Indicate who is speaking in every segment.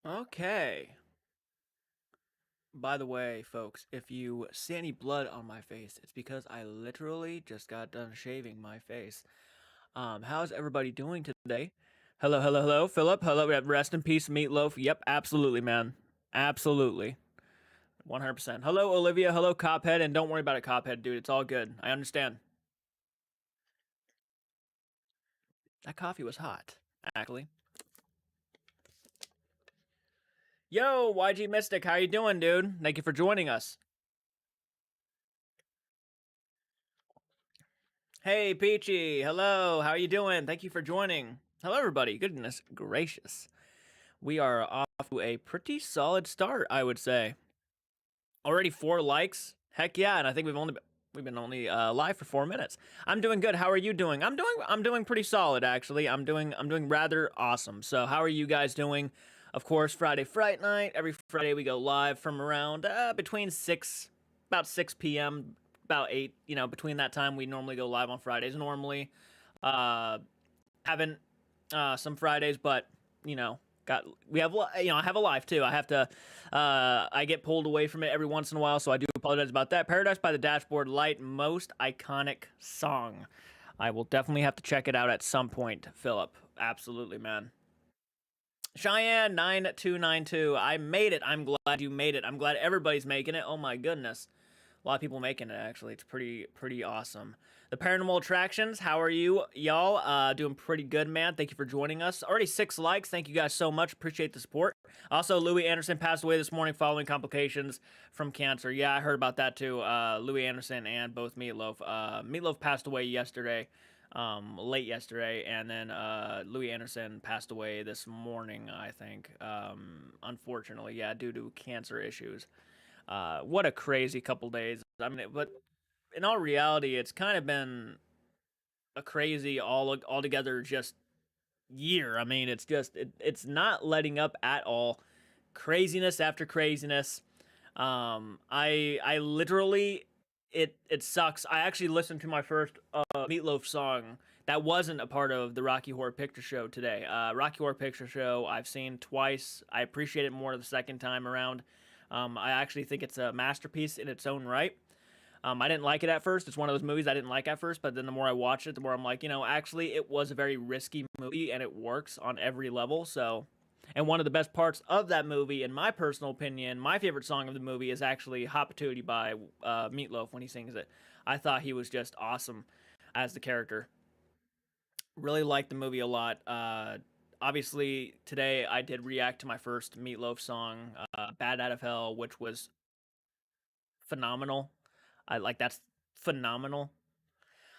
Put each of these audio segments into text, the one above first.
Speaker 1: Okay. By the way, folks, if you see any blood on my face, it's because I literally just got done shaving my face. How's everybody doing today? Hello, hello, hello, Philip. Hello, rest in peace, Meatloaf. Yep, absolutely, man. Absolutely. 100%. Hello, Olivia. Hello, Cophead. And don't worry about it, Cophead, dude. It's all good. I understand. That coffee was hot, actually. Yo, YG Mystic, how you doing, dude? Thank you for joining us. Hey, Peachy. Hello. How are you doing? Thank you for joining. Hello, everybody. Goodness gracious. We are off to a pretty solid start, I would say. Already 4 likes. Heck yeah! And I think we've been only live for 4 minutes. I'm doing good. How are you doing? I'm doing pretty solid actually. I'm doing rather awesome. So how are you guys doing? Of course, Friday Fright Night. Every Friday we go live from around between about 6 p.m. about 8. Between that time we normally go live on Fridays. Normally, uh, haven't some Fridays, but you know, got we have I have a life too. I have to I get pulled away from it every once in a while, so I do apologize about that. Paradise by the Dashboard Light, most iconic song. I will definitely have to check it out at some point, Philip. Absolutely, man. Cheyenne 9292. I made it. I'm glad you made it. I'm glad everybody's making it. Oh my goodness. A lot of people making it actually. It's pretty awesome. The Paranormal Attractions, how are you, y'all? Doing pretty good, man. Thank you for joining us. Already 6 likes. Thank you guys so much. Appreciate the support. Also, Louis Anderson passed away this morning following complications from cancer. Yeah, I heard about that too. Louis Anderson and both Meatloaf. Meatloaf passed away yesterday, late yesterday, and then Louis Anderson passed away this morning, I think. Unfortunately, yeah, due to cancer issues. What a crazy couple days. I mean, but in all reality, it's kind of been a crazy altogether just year. I mean, it's not letting up at all. Craziness after craziness. I literally it sucks. I actually listened to my first Meatloaf song that wasn't a part of the Rocky Horror Picture Show today. Rocky Horror Picture Show I've seen twice. I appreciate it more the second time around. I actually think it's a masterpiece in its own right. I didn't like it at first. It's one of those movies I didn't like at first, but then the more I watch it, the more I'm like, actually, it was a very risky movie and it works on every level. So, and one of the best parts of that movie, in my personal opinion, my favorite song of the movie is actually Hot Patootie by Meatloaf when he sings it. I thought he was just awesome as the character. Really liked the movie a lot. Obviously, today I did react to my first Meatloaf song, Bad Out of Hell, which was phenomenal. I like that's phenomenal.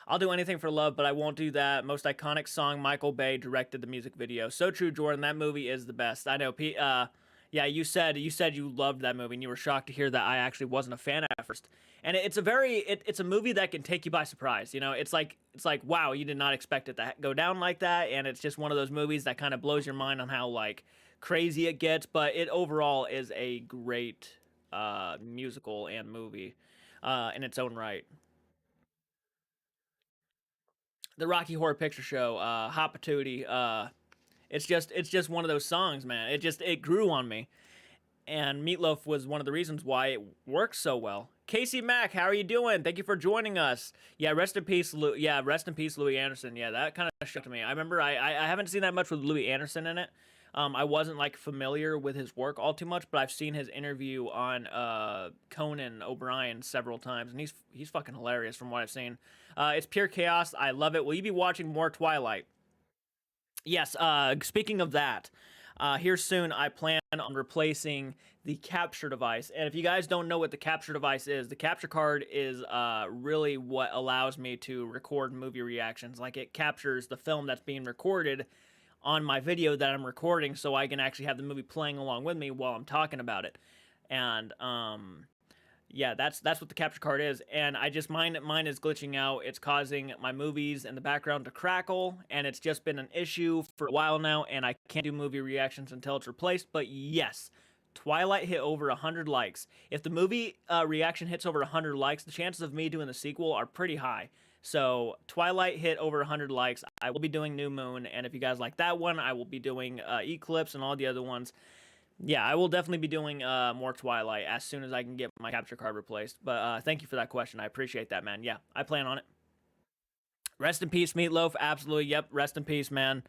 Speaker 1: I'll do anything for love, but I won't do that. Most iconic song. Michael Bay directed the music video. So true, Jordan. That movie is the best. I know. Yeah, you said you loved that movie, and you were shocked to hear that I actually wasn't a fan at first. And it's a movie that can take you by surprise. It's like wow, you did not expect it to go down like that, and it's just one of those movies that kind of blows your mind on how like crazy it gets. But it overall is a great musical and movie in its own right. The Rocky Horror Picture Show, Hot Patootie. It's just one of those songs, man. It grew on me, and Meatloaf was one of the reasons why it works so well. Casey Mack, how are you doing? Thank you for joining us. Yeah, rest in peace, yeah, rest in peace, Louis Anderson. Yeah, that kind of shook me. I remember I haven't seen that much with Louis Anderson in it. I wasn't like familiar with his work all too much, but I've seen his interview on Conan O'Brien several times, and he's fucking hilarious from what I've seen. It's pure chaos. I love it. Will you be watching more Twilight? Yes, speaking of that, here soon I plan on replacing the capture device. And if you guys don't know what the capture device is, the capture card is really what allows me to record movie reactions. Like it captures the film that's being recorded on my video that I'm recording so I can actually have the movie playing along with me while I'm talking about it. And yeah, that's what the capture card is, and I just mine is glitching out. It's causing my movies in the background to crackle, and it's just been an issue for a while now, and I can't do movie reactions until it's replaced. But yes, Twilight hit over 100 likes. If the movie reaction hits over 100 likes, the chances of me doing the sequel are pretty high. So Twilight hit over 100 likes. I will be doing New Moon, and if you guys like that one, I will be doing Eclipse and all the other ones. Yeah, I will definitely be doing more Twilight as soon as I can get my capture card replaced. But thank you for that question. I appreciate that, man. Yeah, I plan on it. Rest in peace, Meatloaf. Absolutely. Yep. Rest in peace, man.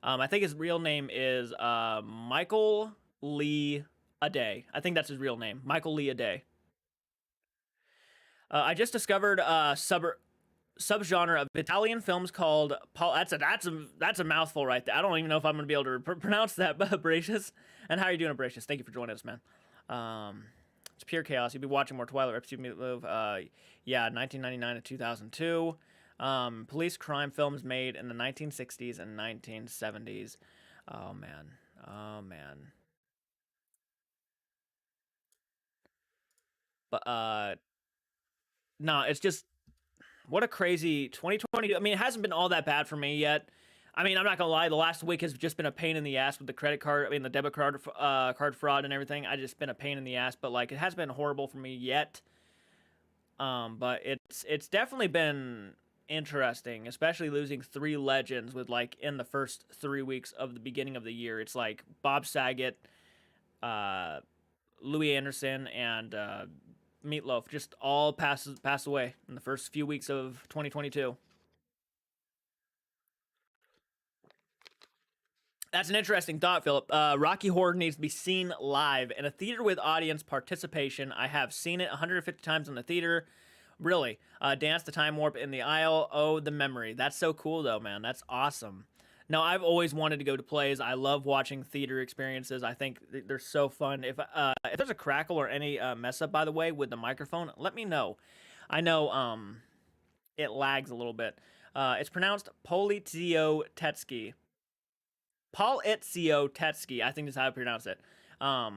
Speaker 1: I think his real name is Michael Lee Aday. I think that's his real name, Michael Lee Aday. I just discovered subgenre of Italian films called Paul. That's a mouthful right there. I don't even know if I'm gonna be able to pronounce that. Bracious. And how are you doing, Bracious? Thank you for joining us, man. It's pure chaos. You'll be watching more Twilight. Excuse me, yeah, 1999 to 2002. Police crime films made in the 1960s and 1970s. Oh man. Oh man. But no, it's just what a crazy 2020. I mean, it hasn't been all that bad for me yet. I mean, I'm not gonna lie. The last week has just been a pain in the ass with the credit card. I mean, the debit card fraud and everything. I just been a pain in the ass. But like, it has been horrible for me yet. But it's definitely been interesting, especially losing three legends with like in the first 3 weeks of the beginning of the year. It's like Bob Saget, uh, Louis Anderson, and Meatloaf just all pass away in the first few weeks of 2022. That's an interesting thought, Philip. Rocky Horror needs to be seen live in a theater with audience participation. I have seen it 150 times in the theater. Really. Dance the Time Warp in the aisle. Oh, the memory. That's so cool, though, man. That's awesome. No, I've always wanted to go to plays. I love watching theater experiences. I think they're so fun. If there's a crackle or any mess up, by the way, with the microphone, let me know. I know it lags a little bit. It's pronounced Polizio Tetsky. Polizio Tetsky, I think is how I pronounce it. I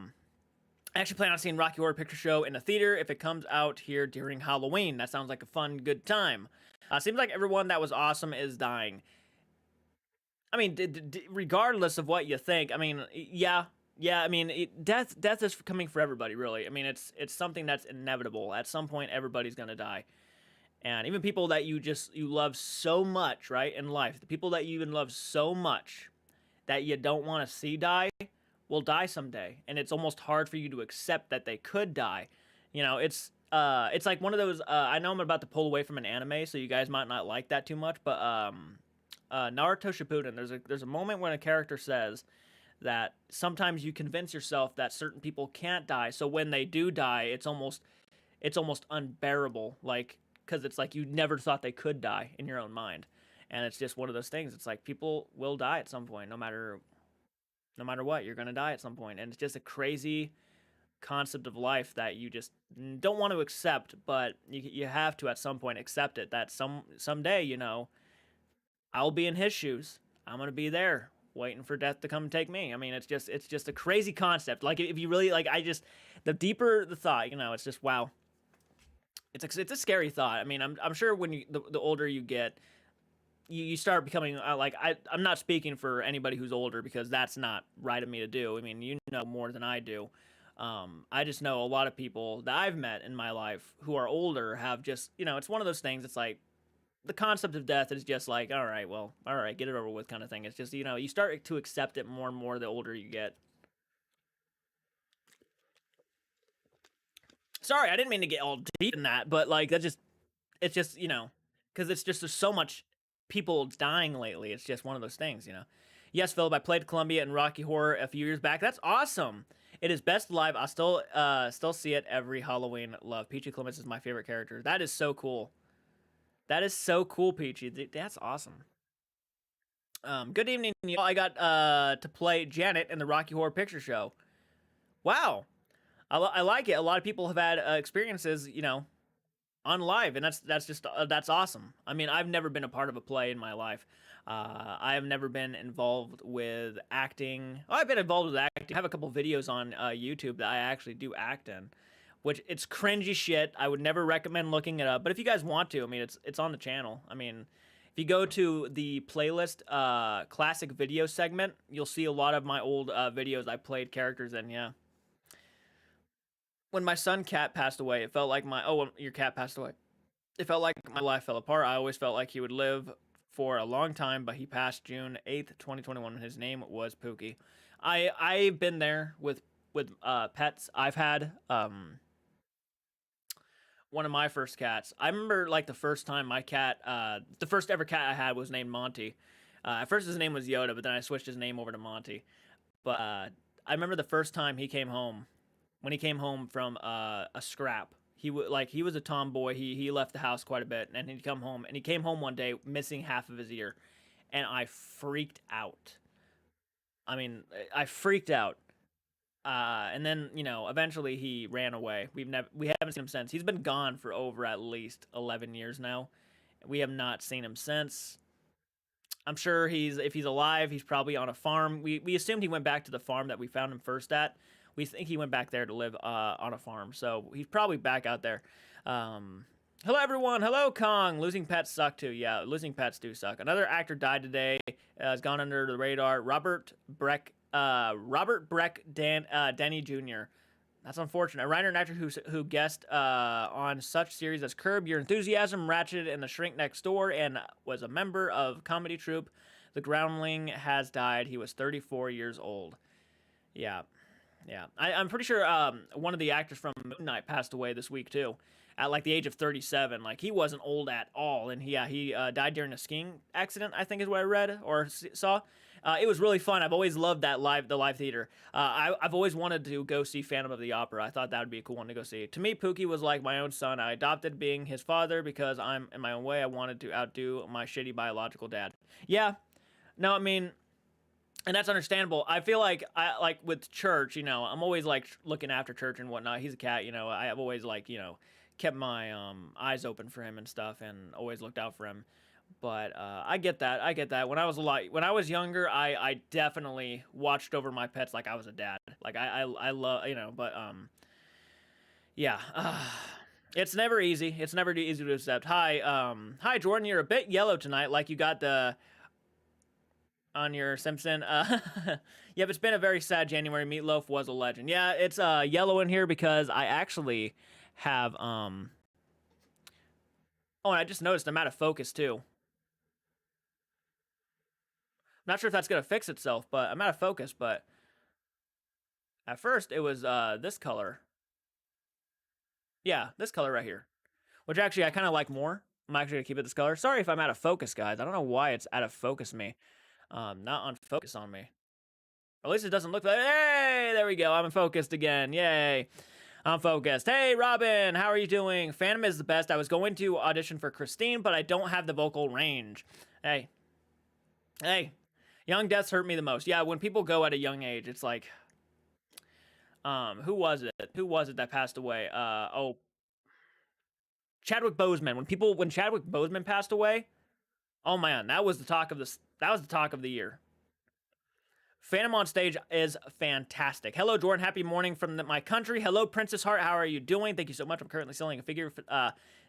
Speaker 1: actually plan on seeing Rocky Horror Picture Show in a theater if it comes out here during Halloween. That sounds like a fun, good time. Seems like everyone that was awesome is dying. I mean, regardless of what you think, I mean, yeah, yeah. I mean, death is coming for everybody, really. I mean, it's something that's inevitable. At some point, everybody's gonna die, and even people that you love so much, right, in life, the people that you even love so much that you don't want to see die will die someday, and it's almost hard for you to accept that they could die. It's like one of those. I know I'm about to pull away from an anime, so you guys might not like that too much, but Naruto Shippuden. There's a moment when a character says that sometimes you convince yourself that certain people can't die, so when they do die, it's almost unbearable. Like because it's like you never thought they could die in your own mind, and it's just one of those things. It's like people will die at some point, no matter what, you're gonna die at some point, and it's just a crazy concept of life that you just don't want to accept, but you have to at some point accept it. That someday, I'll be in his shoes. I'm gonna be there, waiting for death to come and take me. I mean, it's just a crazy concept. Like if you really like, the deeper the thought, it's just wow. It's a scary thought. I mean, I'm sure when the older you get, you start becoming I'm not speaking for anybody who's older because that's not right of me to do. I mean, you know more than I do. I just know a lot of people that I've met in my life who are older have just, it's one of those things. It's like the concept of death is just like, all right, well, all right, get it over with kind of thing. It's just, you start to accept it more and more the older you get. Sorry, I didn't mean to get all deep in that, but like it's just, because it's just there's so much people dying lately. It's just one of those things. Yes, Philip, I played Columbia and Rocky Horror a few years back. That's awesome. It is best live. I still see it every Halloween. Love Peachy Clements is my favorite character. That is so cool. That is so cool, Peachy. That's awesome. Good evening, y'all. I got to play Janet in the Rocky Horror Picture Show. Wow, I like it. A lot of people have had experiences, on live, and that's awesome. I mean, I've never been a part of a play in my life. I have never been involved with acting. Oh, I've been involved with acting. I have a couple videos on YouTube that I actually do act in, which it's cringy shit. I would never recommend looking it up. But if you guys want to, I mean, it's on the channel. I mean, if you go to the playlist classic video segment, you'll see a lot of my old videos I played characters in. Yeah. When my son cat passed away, it felt like your cat passed away. It felt like my life fell apart. I always felt like he would live for a long time, but he passed June 8th, 2021. His name was Pookie. I've been there with pets. I've had one of my first cats. I remember like the first time my cat, the first ever cat I had was named Monty. At first his name was Yoda, but then I switched his name over to Monty. But I remember the first time he came home, when he came home from a scrap. He was a tomboy. He left the house quite a bit, and he'd come home. And he came home one day missing half of his ear, and I freaked out. I mean, I freaked out. And then eventually he ran away. We haven't seen him since. He's been gone for over at least 11 years now. We have not seen him since. I'm sure if he's alive, he's probably on a farm. We assumed he went back to the farm that we found him first at. We think he went back there to live on a farm, so he's probably back out there. Hello everyone. Hello Kong. Losing pets suck too. Yeah, losing pets do suck. Another actor died today. Has gone under the radar. Robert Breck Denny Jr. That's unfortunate. A writer and actor who guest on such series as Curb Your Enthusiasm, Ratched, and The Shrink Next Door, and was a member of comedy troupe The Groundling, has died. He was 34 years old. Yeah, yeah. I'm pretty sure one of the actors from Moon Knight passed away this week too, at like the age of 37. Like he wasn't old at all, and he died during a skiing accident. I think is what I read or saw. It was really fun. I've always loved the live theater. I've always wanted to go see Phantom of the Opera. I thought that would be a cool one to go see. To me, Pookie was like my own son. I adopted being his father because I'm in my own way. I wanted to outdo my shitty biological dad. Yeah, no, I mean, and that's understandable. I feel like I like with church. I'm always like looking after church and whatnot. He's a cat. I've always like kept my eyes open for him and stuff, and always looked out for him. But I get that. I get that. When I was younger, I definitely watched over my pets like I was a dad. Like I love but yeah. It's never easy. It's never easy to accept. Hi Jordan. You're a bit yellow tonight. Like you got the on your Simpson. Yeah, it's been a very sad January. Meatloaf was a legend. Yeah, it's yellow in here because I actually have Oh, and I just noticed I'm out of focus too. I'm not sure if that's gonna fix itself, but I'm out of focus. But at first it was this color. Yeah, this color right here, which actually I kind of like more. I'm actually gonna keep it this color. Sorry if I'm out of focus, guys. I don't know why it's out of focus me. Not on focus on me. At least it doesn't look like. Hey, there we go. I'm focused again. Yay. I'm focused. Hey, Robin, how are you doing? Phantom is the best. I was going to audition for Christine, but I don't have the vocal range. Hey. Hey. Young deaths hurt me the most. Yeah, when people go at a young age, it's like, who was it? Who was it that passed away? Chadwick Boseman. When Chadwick Boseman passed away, oh man, that was the talk of the year. Phantom on stage is fantastic. Hello, Jordan. Happy morning from my country. Hello, Princess Heart. How are you doing? Thank you so much. I'm currently selling a figure,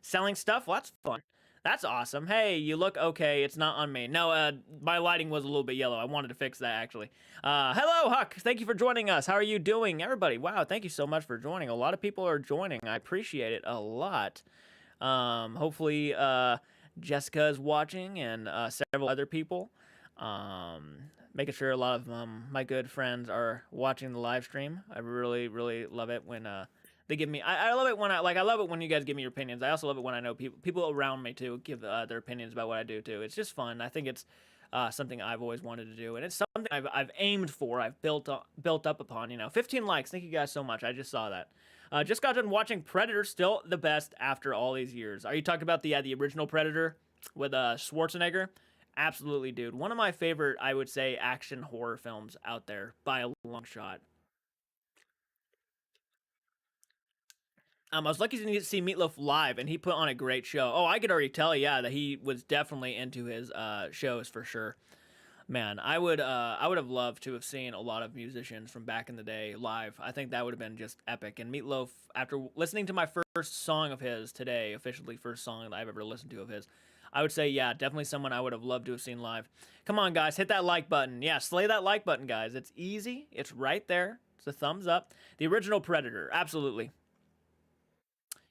Speaker 1: selling stuff. Well, that's fun. That's awesome. Hey, you look okay. It's not on me. No, my lighting was a little bit yellow. I wanted to fix that, actually. Hello, Huck. Thank you for joining us. How are you doing, everybody? Wow, thank you so much for joining. A lot of people are joining. I appreciate it a lot. Hopefully, Jessica is watching and several other people. Making sure a lot of my good friends are watching the live stream. I really, really love it when they give me. I love it when I love it when you guys give me your opinions. I also love it when I know people around me too give their opinions about what I do too. It's just fun. I think it's something I've always wanted to do, and it's something I've aimed for. I've built up upon. 15 likes. Thank you guys so much. I just saw that. Just got done watching Predator. Still the best after all these years. Are you talking about the original Predator with Schwarzenegger? Absolutely, dude. One of my favorite, I would say, action horror films out there by a long shot. I was lucky to see Meatloaf live, and he put on a great show. Oh, I could already tell, yeah, that he was definitely into his shows for sure. Man, I would have loved to have seen a lot of musicians from back in the day live. I think that would have been just epic. And Meatloaf, after listening to my first song of his today, officially first song that I've ever listened to of his, I would say, yeah, definitely someone I would have loved to have seen live. Come on, guys, hit that like button. Yeah, slay that like button, guys. It's easy. It's right there. It's a thumbs up. The original Predator, absolutely.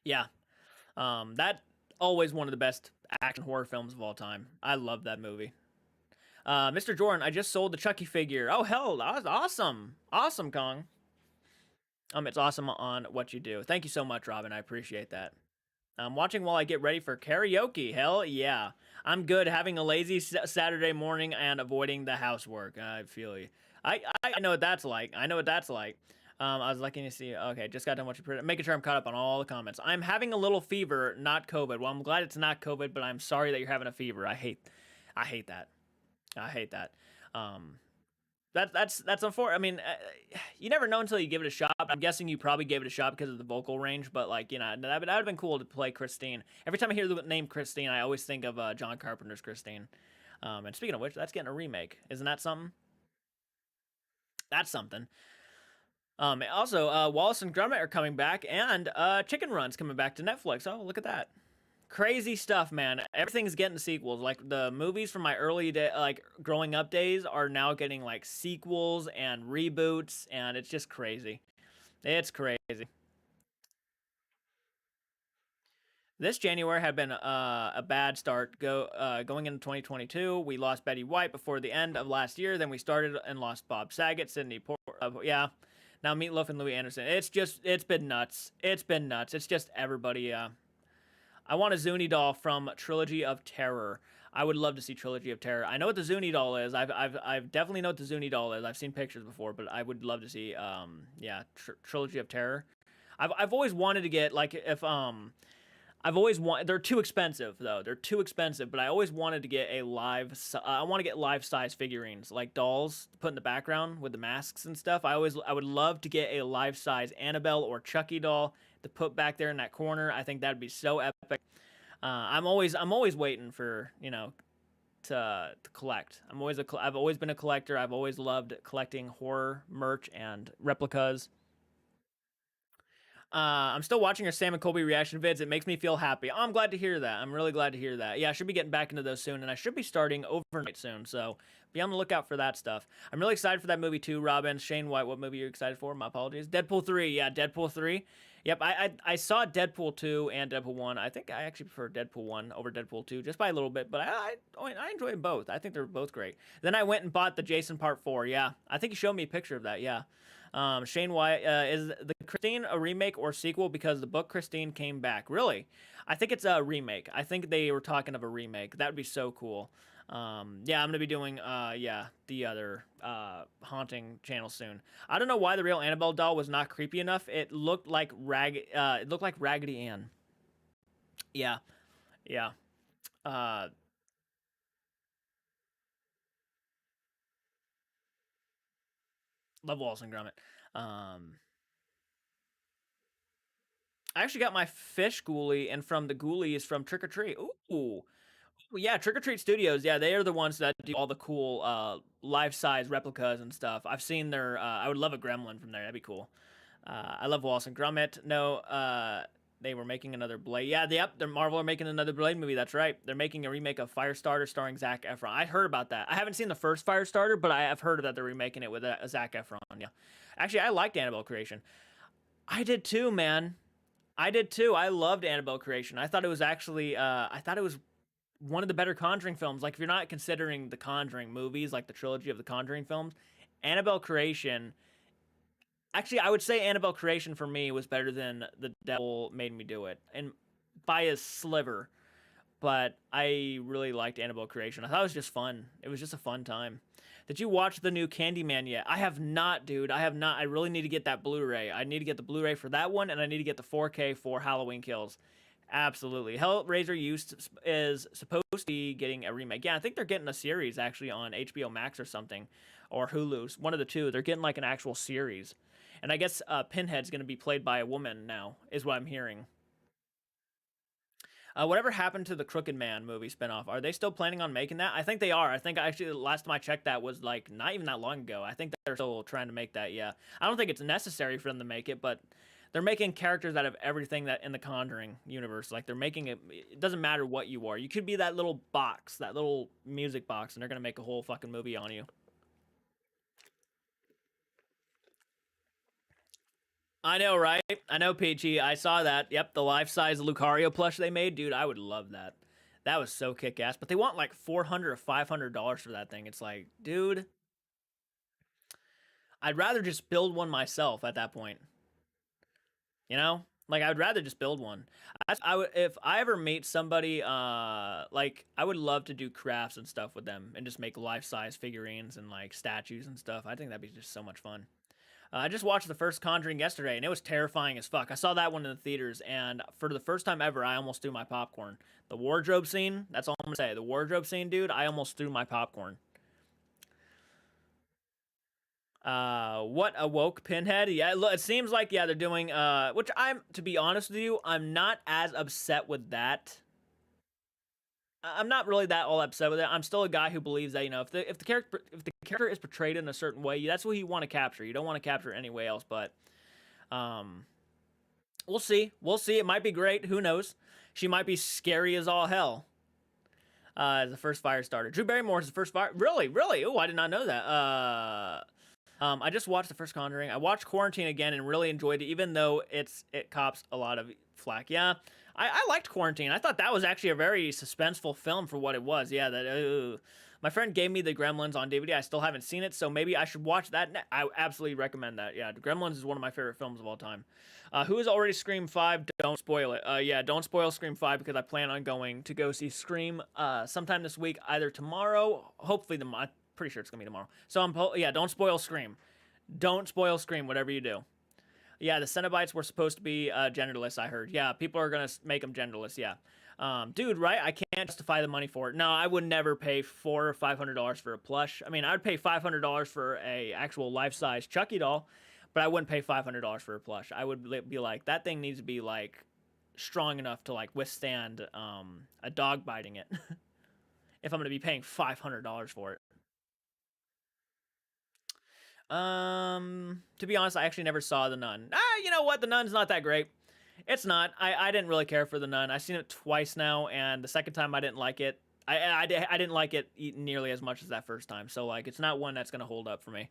Speaker 1: Yeah, that always one of the best action horror films of all time. I love that movie. Mr. Jordan, I just sold the Chucky figure. Oh hell, that was awesome, awesome, Kong. It's awesome on what you do. Thank you so much, Robin. I appreciate that. I'm watching while I get ready for karaoke. Hell yeah. I'm good having a lazy Saturday morning and avoiding the housework. I feel you. I know what that's like. I know what that's like. I was lucky to see. Okay, just got done watching. Making sure I'm caught up on all the comments. I'm having a little fever, not COVID. Well, I'm glad it's not COVID, but I'm sorry that you're having a fever. I hate that. I hate that. Um, that's unfortunate. I mean, you never know until you give it a shot. I'm guessing you probably gave it a shot because of the vocal range, but like that would have been cool to play Christine. Every time I hear the name Christine, I always think of John Carpenter's Christine. And speaking of which, that's getting a remake. Isn't that something? That's something. Also, Wallace and Gromit are coming back, and Chicken Run's coming back to Netflix. Oh, look at that. Crazy stuff, man. Everything's getting sequels. Like the movies from my early day, like growing up days, are now getting like sequels and reboots, and it's just crazy. It's crazy. This January had been a bad start. Going into 2022, we lost Betty White before the end of last year. Then we started and lost Bob Saget, Sidney Port. Yeah, now Meatloaf and Louis Anderson. It's been nuts. It's been nuts. It's just everybody. I want a Zuni doll from Trilogy of Terror. I would love to see Trilogy of Terror. I know what the Zuni doll is. I've definitely know what the Zuni doll is. I've seen pictures before, but I would love to see yeah, Trilogy of Terror. I've always wanted to get like if I've always want. They're too expensive though. They're too expensive. But I always wanted to get a live. I want to get live size figurines like dolls to put in the background with the masks and stuff. I would love to get a life size Annabelle or Chucky doll to put back there in that corner. I think that'd be so epic. I'm always waiting for to collect. I've always been a collector. I've always loved collecting horror merch and replicas. I'm still watching your Sam and Colby reaction vids. It makes me feel happy. Oh, I'm glad to hear that. I'm really glad to hear that. Yeah, I should be getting back into those soon, and I should be starting overnight soon. So be on the lookout for that stuff. I'm really excited for that movie too, Robin. Shane White, what movie are you excited for? My apologies. Deadpool 3. Yeah, Deadpool 3. Yep, I saw Deadpool 2 and Deadpool 1. I think I actually prefer Deadpool 1 over Deadpool 2 just by a little bit, but I enjoy them both. I think they're both great. Then I went and bought the Jason Part 4. Yeah, I think you showed me a picture of that. Yeah. Shane White, is the Christine a remake or sequel? Because the book Christine came back. Really? I think it's a remake. I think they were talking of a remake. That would be so cool. Yeah, I'm gonna be doing yeah, the other haunting channel soon. I don't know why the real Annabelle doll was not creepy enough. It looked like Raggedy Ann. Yeah, yeah. Uh, love Wallace and Gromit. Um, I actually got my fish ghoulie, and from the ghoulies from Trick or Treat. Ooh, yeah, Trick or Treat Studios. Yeah, they are the ones that do all the cool life size replicas and stuff. I've seen their. I would love a Gremlin from there. That'd be cool. I love Wallace and Gromit. No, they were making another Blade. Yeah, yep. They're Marvel are making another Blade movie. That's right. They're making a remake of Firestarter starring Zac Efron. I heard about that. I haven't seen the first Firestarter, but I have heard that they're remaking it with Zac Efron. Yeah, actually, I liked Annabelle Creation. I did too, man. I did too. I loved Annabelle Creation. I thought it was actually. I thought it was one of the better Conjuring films. Like if you're not considering the Conjuring movies, like the trilogy of the Conjuring films, Annabelle Creation. Actually, I would say Annabelle Creation for me was better than The Devil Made Me Do It, and by a sliver. But I really liked Annabelle Creation. I thought it was just fun. It was just a fun time. Did you watch the new Candyman yet? I have not, dude. I have not. I really need to get that Blu-ray. I need to get the Blu-ray for that one, and I need to get the 4K for Halloween Kills. Absolutely. Hellraiser used is supposed to be getting a remake. Yeah, I think they're getting a series actually on HBO Max or something, or Hulu's. One of the two. They're getting like an actual series, and I guess Pinhead's going to be played by a woman now, is what I'm hearing. Whatever happened to the Crooked Man movie spinoff? Are they still planning on making that? I think they are. I think actually the last time I checked that was like not even that long ago. I think they're still trying to make that. Yeah, I don't think it's necessary for them to make it, but they're making characters out of everything that in the Conjuring universe. Like they're making it. It doesn't matter what you are. You could be that little box, that little music box, and they're gonna make a whole fucking movie on you. I know, right? I know, Peachy. I saw that. Yep, the life-size Lucario plush they made, dude. I would love that. That was so kick ass. But they want like $400 or $500 for that thing. It's like, dude, I'd rather just build one myself at that point. You know, like I would rather just build one. I would if I ever meet somebody. Like I would love to do crafts and stuff with them and just make life size figurines and like statues and stuff. I think that'd be just so much fun. I just watched the first Conjuring yesterday, and it was terrifying as fuck. I saw that one in the theaters, and for the first time ever, I almost threw my popcorn. The wardrobe scene, that's all I'm gonna say. The wardrobe scene, dude, I almost threw my popcorn. What awoke Pinhead? Yeah, it seems like yeah they're doing which I'm to be honest with you, I'm not as upset with that. I'm not really that all upset with it. I'm still a guy who believes that if the character is portrayed in a certain way, that's what you want to capture. You don't want to capture it any way else. But um, we'll see. We'll see. It might be great. Who knows? She might be scary as all hell. As the first fire starter. Drew Barrymore is the first fire. Really, really. Oh, I did not know that. I just watched the first Conjuring. I watched Quarantine again and really enjoyed it, even though it cops a lot of flack. Yeah, I liked Quarantine. I thought that was actually a very suspenseful film for what it was. Yeah, my friend gave me the Gremlins on DVD. I still haven't seen it, so maybe I should watch that. I absolutely recommend that. Yeah, Gremlins is one of my favorite films of all time. Who has already Scream 5? Don't spoil it. Yeah, don't spoil Scream 5 because I plan on going to go see Scream sometime this week, either tomorrow, hopefully I'm pretty sure it's gonna be tomorrow. So yeah, don't spoil Scream. Don't spoil Scream, whatever you do. Yeah, the Cenobites were supposed to be genderless, I heard. Yeah, people are going to make them genderless, yeah. Dude, right? I can't justify the money for it. No, I would never pay $400 or $500 for a plush. I mean, I'd pay $500 for a actual life-size Chucky doll, but I wouldn't pay $500 for a plush. I would be like, that thing needs to be, like, strong enough to, like, withstand a dog biting it if I'm going to be paying $500 for it. To be honest, I actually never saw The Nun. You know what? The Nun's not that great. It's not. I didn't really care for The Nun. I've seen it twice now, and the second time I didn't like it. I didn't like it nearly as much as that first time. So like, it's not one that's gonna hold up for me.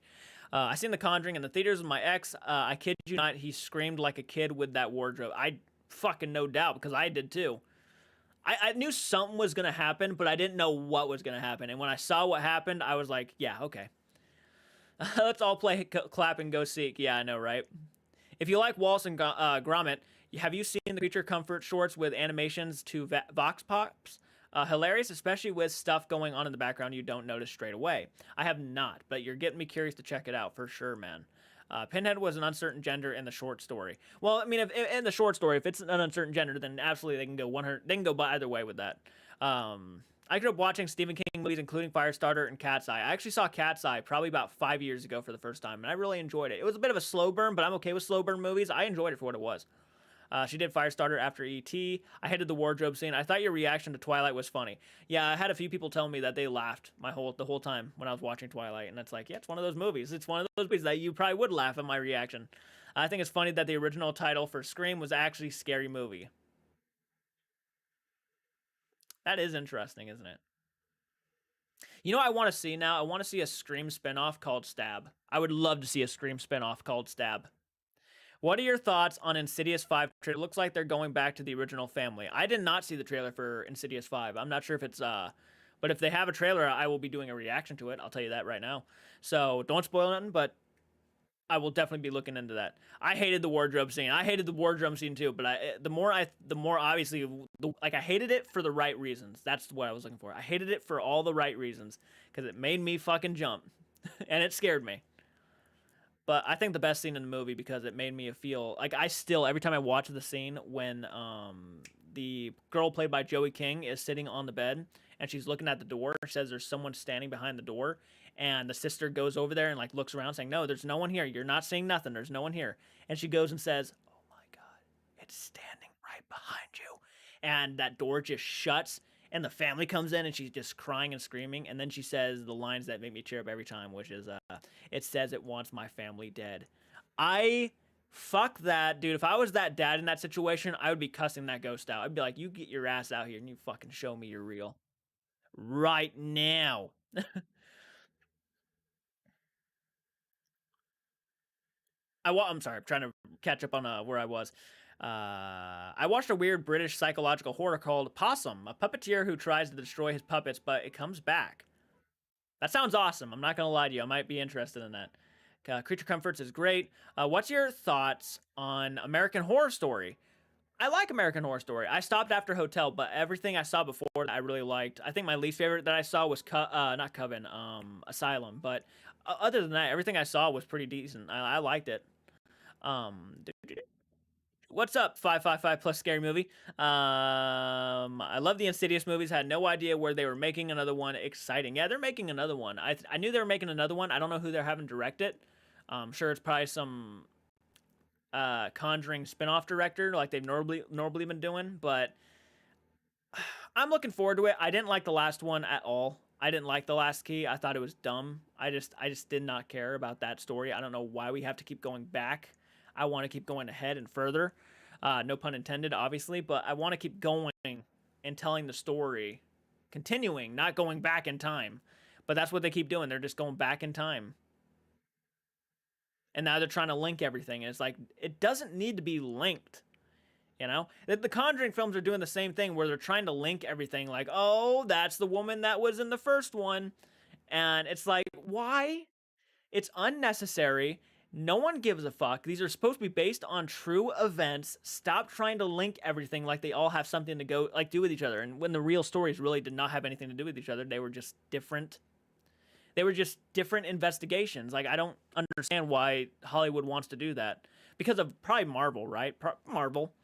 Speaker 1: I seen The Conjuring in the theaters with my ex. I kid you not, he screamed like a kid with that wardrobe. I fucking no doubt because I did too. I knew something was gonna happen, but I didn't know what was gonna happen. And when I saw what happened, I was like, yeah, okay. Let's all play clap and go seek. Yeah, I know, right? If you like Wallace and Gromit, have you seen the Creature Comfort shorts with animations to Vox Pops? Hilarious, especially with stuff going on in the background you don't notice straight away. I have not, but you're getting me curious to check it out for sure, man. Pinhead was an uncertain gender in the short story. Well, I mean, if in the short story, if it's an uncertain gender, then absolutely they can go 100. They can go by either way with that. I grew up watching Stephen King movies, including Firestarter and Cat's Eye. I actually saw Cat's Eye probably about 5 years ago for the first time, and I really enjoyed it. It was a bit of a slow burn, but I'm okay with slow burn movies. I enjoyed it for what it was. She did Firestarter after E.T. I hated the wardrobe scene. I thought your reaction to Twilight was funny. Yeah, I had a few people tell me that they laughed the whole time when I was watching Twilight, and it's like, yeah, it's one of those movies. It's one of those movies that you probably would laugh at my reaction. I think it's funny that the original title for Scream was actually Scary Movie. That is interesting, isn't it? You know what I want to see now? I want to see a Scream spinoff called Stab. I would love to see a Scream spinoff called Stab. What are your thoughts on Insidious 5? It looks like they're going back to the original family. I did not see the trailer for Insidious 5. I'm not sure if it's but if they have a trailer, I will be doing a reaction to it. I'll tell you that right now. So don't spoil nothing, but I will definitely be looking into that. I hated the wardrobe scene. I hated the wardrobe scene too, but the more obviously, like I hated it for the right reasons. That's what I was looking for. I hated it for all the right reasons because it made me fucking jump, and it scared me. But I think the best scene in the movie because it made me feel like I still every time I watch the scene when the girl played by Joey King is sitting on the bed and she's looking at the door. She says there's someone standing behind the door, and the sister goes over there and like looks around saying, "No, there's no one here. You're not seeing nothing. There's no one here." And she goes and says, "Oh my God, it's standing right behind you," and that door just shuts. And the family comes in and she's just crying and screaming. And then she says the lines that make me cheer up every time, which is, it says it wants my family dead. I fuck that, dude. If I was that dad in that situation, I would be cussing that ghost out. I'd be like, you get your ass out here and you fucking show me you're real. Right now. I'm sorry. I'm trying to catch up on where I was. I watched a weird British psychological horror called Possum, a puppeteer who tries to destroy his puppets, but it comes back. That sounds awesome. I'm not going to lie to you. I might be interested in that. Creature Comforts is great. What's your thoughts on American Horror Story? I like American Horror Story. I stopped after Hotel, but everything I saw before that I really liked. I think my least favorite that I saw was not Coven, Asylum. But other than that, everything I saw was pretty decent. I liked it. Um, What's up, 555 plus scary movie? I love the Insidious movies. Had no idea where they were making another one. Exciting. Yeah, they're making another one. I knew they were making another one. I don't know who they're having direct it. I'm sure it's probably some Conjuring spin-off director like they've normally been doing, but I'm looking forward to it. I didn't like the last one at all. I didn't like the last key. I thought it was dumb. I just did not care about that story. I don't know why we have to keep going back. I want to keep going ahead and further. No pun intended, obviously, but I want to keep going and telling the story, continuing, not going back in time. But that's what they keep doing. They're just going back in time. And now they're trying to link everything. And it's like, it doesn't need to be linked. You know? The Conjuring films are doing the same thing where they're trying to link everything. Like, oh, that's the woman that was in the first one. And it's like, why? It's unnecessary. No one gives a fuck. These are supposed to be based on true events. Stop trying to link everything like they all have something to go like do with each other. And when the real stories really did not have anything to do with each other, they were just different. They were just different investigations. Like I don't understand why Hollywood wants to do that because of probably Marvel, right? Marvel,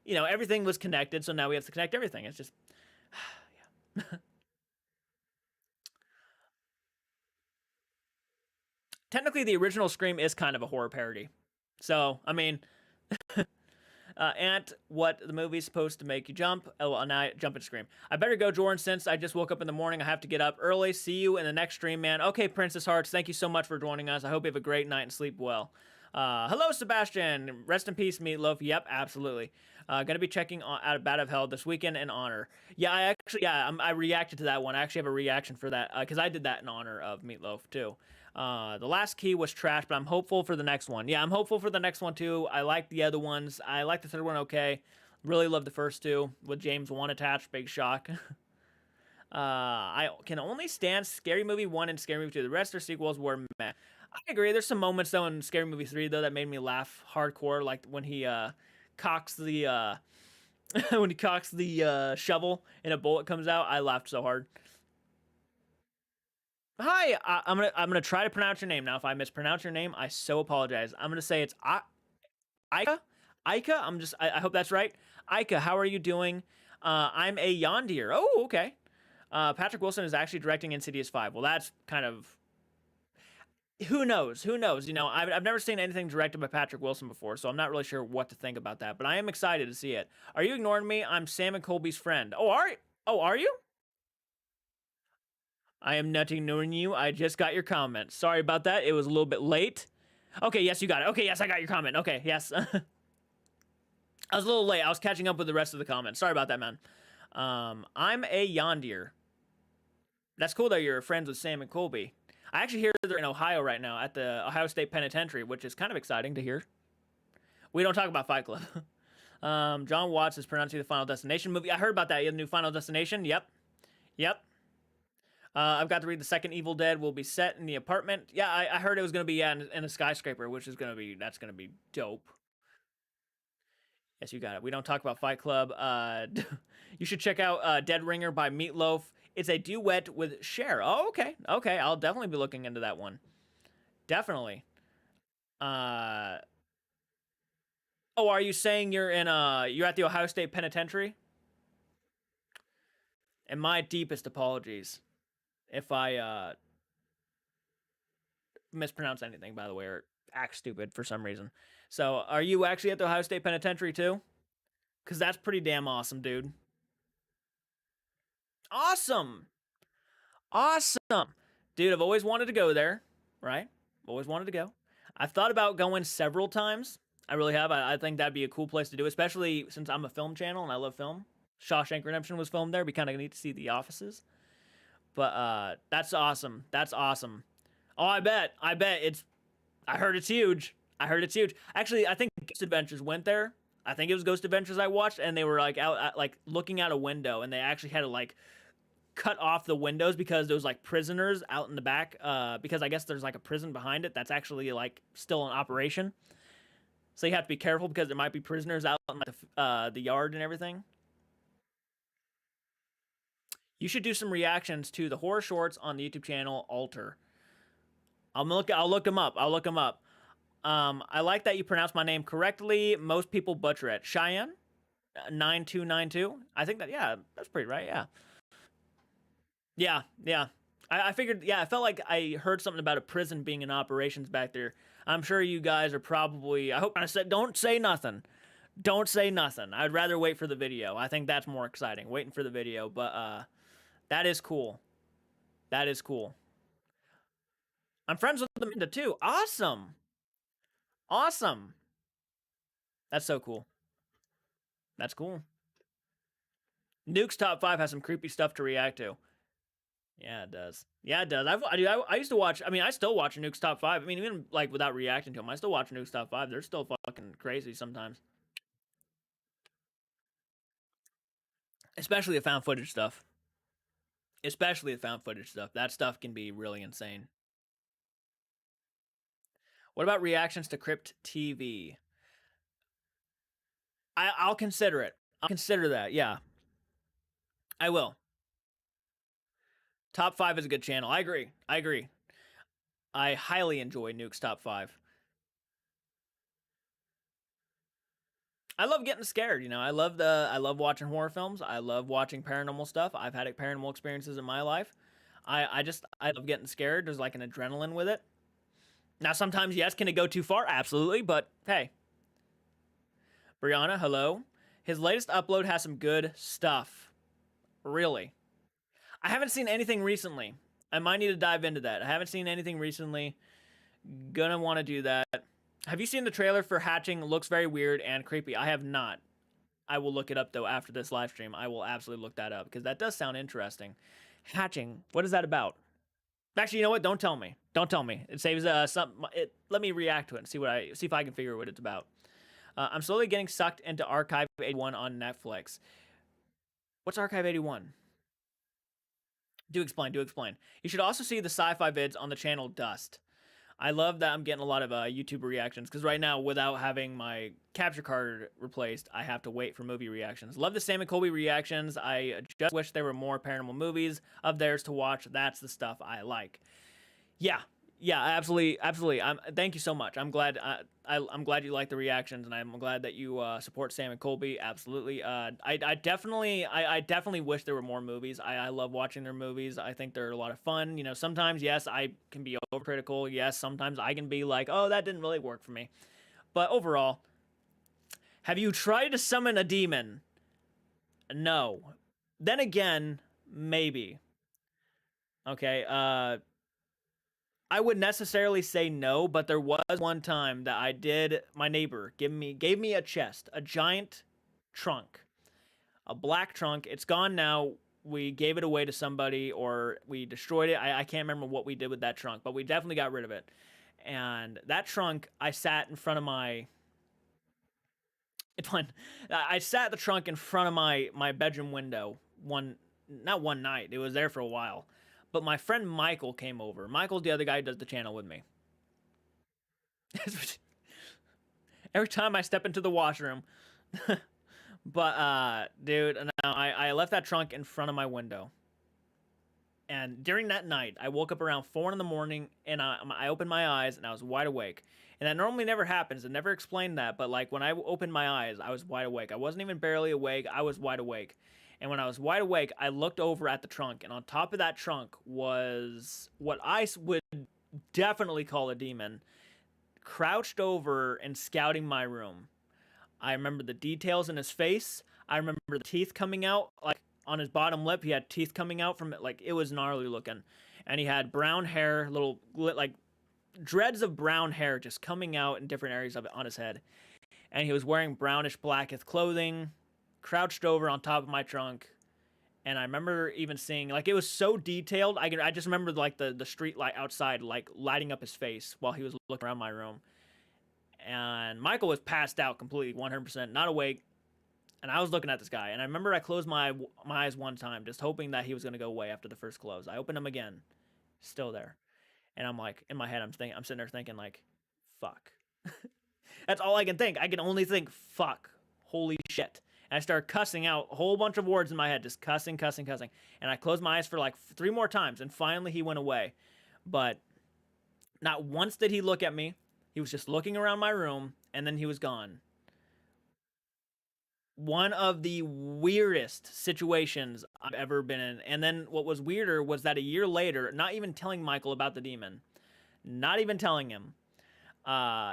Speaker 1: you know, everything was connected, so now we have to connect everything. It's just, yeah. Technically, the original Scream is kind of a horror parody. So, I mean, and what the movie's supposed to make you jump. Oh, well, now I jump and scream. I better go, Jordan, since I just woke up in the morning. I have to get up early. See you in the next stream, man. Okay, Princess Hearts, thank you so much for joining us. I hope you have a great night and sleep well. Hello, Sebastian. Rest in peace, Meatloaf. Yep, absolutely. Gonna be checking out of Bat of Hell this weekend in honor. Yeah, I reacted to that one. I actually have a reaction for that because I did that in honor of Meatloaf too. The last key was trash, but I'm hopeful for the next one. Yeah, I'm hopeful for the next one too. I like the other ones. I like the third one okay. Really love the first two with James Wan attached. Big shock. I can only stand Scary Movie 1 and Scary Movie 2. The rest are sequels were meh. I agree. There's some moments though in Scary Movie 3 though that made me laugh hardcore, like when he cocks the when he cocks the shovel and a bullet comes out. I laughed so hard. Hi, I'm gonna try to pronounce your name now. If I mispronounce your name, I so apologize. I'm gonna say it's Ika. Ika. I hope that's right. Ika, how are you doing? I'm a Yondir. Oh, okay. Patrick Wilson is actually directing Insidious 5. Well, that's kind of who knows? Who knows? You know, I've never seen anything directed by Patrick Wilson before, so I'm not really sure what to think about that. But I am excited to see it. Are you ignoring me? I'm Sam and Colby's friend. Oh, are you? Oh, are you? I am not ignoring you. I just got your comment. Sorry about that. It was a little bit late. Okay, yes, you got it. Okay, yes, I got your comment. Okay, yes. I was a little late. I was catching up with the rest of the comments. Sorry about that, man. I'm a Yondir. That's cool that you're friends with Sam and Colby. I actually hear they're in Ohio right now at the Ohio State Penitentiary, which is kind of exciting to hear. We don't talk about Fight Club. John Watts is pronouncing the Final Destination movie. I heard about that. You have a new Final Destination? Yep. Yep. I've got to read the second Evil Dead will be set in the apartment. Yeah, I heard it was going to be in a skyscraper, which is going to be, that's going to be dope. Yes, you got it. We don't talk about Fight Club. You should check out Dead Ringer by Meatloaf. It's a duet with Cher. Oh, okay. Okay, I'll definitely be looking into that one. Definitely. Oh, are you saying you're you're at the Ohio State Penitentiary? And my deepest apologies if I mispronounce anything, by the way, or act stupid for some reason. So, are you actually at the Ohio State Penitentiary too? Because that's pretty damn awesome, dude. Awesome! Awesome! Dude, I've always wanted to go there, right? Always wanted to go. I've thought about going several times. I really have. I think that'd be a cool place to do, especially since I'm a film channel and I love film. Shawshank Redemption was filmed there. We kind of need to see the offices. But that's awesome. That's awesome. Oh, I bet. I bet it's. I heard it's huge. I heard it's huge. Actually, I think Ghost Adventures went there. I think it was Ghost Adventures I watched, and they were like out like looking out a window, and they actually had to like cut off the windows because there was like prisoners out in the back. Because I guess there's like a prison behind it that's actually like still in operation. So you have to be careful because there might be prisoners out in the yard and everything. You should do some reactions to the horror shorts on the YouTube channel Alter. I'll look them up. I'll look them up. I like that you pronounce my name correctly. Most people butcher it. Cheyenne, 9292. I think that, yeah, that's pretty right. Yeah. Yeah, yeah. I figured, yeah, I felt like I heard something about a prison being in operations back there. I'm sure you guys are probably, I hope I said, don't say nothing. Don't say nothing. I'd rather wait for the video. I think that's more exciting, waiting for the video. But that is cool. That is cool. I'm friends with Amanda too. Awesome. Awesome. That's so cool. That's cool. Nuke's top 5 has some creepy stuff to react to. Yeah, it does. Yeah, it does. I used to watch. I mean, I still watch Nuke's top 5. I mean, even like without reacting to them, I still watch Nuke's top 5. They're still fucking crazy sometimes. Especially the found footage stuff. Especially the found footage stuff. That stuff can be really insane. What about reactions to Crypt TV? I'll consider it. I'll consider that. Yeah, I will. Top 5 is a good channel. I agree. I agree. I highly enjoy Nuke's top 5. I love getting scared, you know. I love watching horror films. I love watching paranormal stuff. I've had paranormal experiences in my life. I love getting scared. There's like an adrenaline with it. Now sometimes, yes, can it go too far? Absolutely, but hey. Brianna, hello. His latest upload has some good stuff. Really. I haven't seen anything recently. I might need to dive into that. I haven't seen anything recently. Gonna want to do that. Have you seen the trailer for Hatching? Looks very weird and creepy. I have not. I will look it up though after this live stream. I will absolutely look that up because that does sound interesting. Hatching. What is that about? Actually, you know what? Don't tell me. Don't tell me. It saves let me react to it and see if I can figure what it's about. I'm slowly getting sucked into Archive 81 on Netflix. What's Archive 81? Do explain. Do explain. You should also see the sci-fi vids on the channel Dust. I love that I'm getting a lot of YouTube reactions because right now, without having my capture card replaced, I have to wait for movie reactions. Love the Sam and Colby reactions. I just wish there were more paranormal movies of theirs to watch. That's the stuff I like. Yeah, yeah, absolutely, absolutely. Thank you so much. I'm glad. I'm glad you like the reactions, and I'm glad that you support Sam and Colby. Absolutely. I definitely wish there were more movies. I love watching their movies. I think they're a lot of fun. You know, sometimes yes, I can be overcritical. Yes, sometimes I can be like, oh, that didn't really work for me. But overall, have you tried to summon a demon? No. Then again, maybe. Okay. I would necessarily say no, but there was one time that I did. My neighbor gave me a chest, a giant trunk, a black trunk. It's gone now. We gave it away to somebody, or we destroyed it. I can't remember what we did with that trunk, but we definitely got rid of it. And that trunk, I sat in front of my. I sat the trunk in front of my bedroom window not one night. It was there for a while. But my friend Michael came over. Michael's the other guy who does the channel with me. Every time I step into the washroom. But, dude, no, I left that trunk in front of my window. And during that night, I woke up around 4 in the morning, and I opened my eyes, and I was wide awake. And that normally never happens. It never explained that. But, like, when I opened my eyes, I was wide awake. I wasn't even barely awake. I was wide awake. And when I was wide awake, I looked over at the trunk, and on top of that trunk was what I would definitely call a demon, crouched over and scouting my room. I remember the details in his face. I remember the teeth coming out, like on his bottom lip. He had teeth coming out from it, like it was gnarly looking. And he had brown hair, little like dreads of brown hair just coming out in different areas of it on his head. And he was wearing brownish blacketh clothing, crouched over on top of my trunk. And I remember even seeing, like, it was so detailed. I just remember like the street light outside, like lighting up his face while he was looking around my room. and Michael was passed out completely, 100%, not awake. And I was looking at this guy, and I remember I closed my eyes one time, just hoping that he was gonna go away after the first close. I opened them again, still there, and I'm like, in my head, I'm sitting there thinking like, fuck. That's all I can think. I can only think, fuck, holy shit. And I started cussing out a whole bunch of words in my head, just cussing. And I closed my eyes for like 3 more times, and finally he went away. But not once did he look at me. He was just looking around my room, and then he was gone. One of the weirdest situations I've ever been in. And then what was weirder was that a year later, not even telling Michael about the demon, not even telling him,